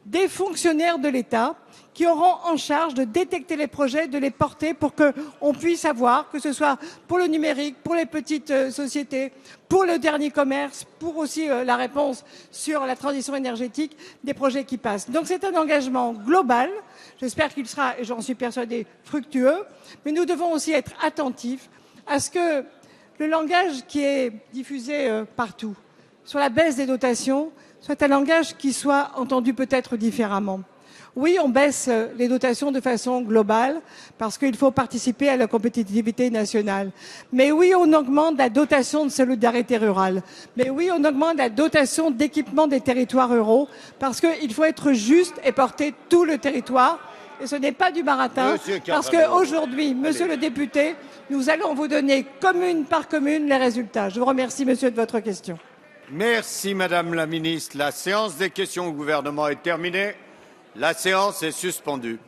S14: des fonctionnaires de l'État qui auront en charge de détecter les projets, de les porter pour qu'on puisse avoir, que ce soit pour le numérique, pour les petites sociétés, pour le dernier commerce, pour aussi la réponse sur la transition énergétique, des projets qui passent. Donc c'est un engagement global. J'espère qu'il sera, et j'en suis persuadée, fructueux. Mais nous devons aussi être attentifs à ce que le langage qui est diffusé partout sur la baisse des dotations soit un langage qui soit entendu peut-être différemment. Oui, on baisse les dotations de façon globale parce qu'il faut participer à la compétitivité nationale. Mais oui, on augmente la dotation de solidarité rurale. Mais oui, on augmente la dotation d'équipement des territoires ruraux parce qu'il faut être juste et porter tout le territoire. Et ce n'est pas du baratin parce qu'aujourd'hui, monsieur le député, nous allons vous donner commune par commune les résultats. Je vous remercie, monsieur, de votre question.
S1: Merci, Madame la Ministre. La séance des questions au gouvernement est terminée. La séance est suspendue.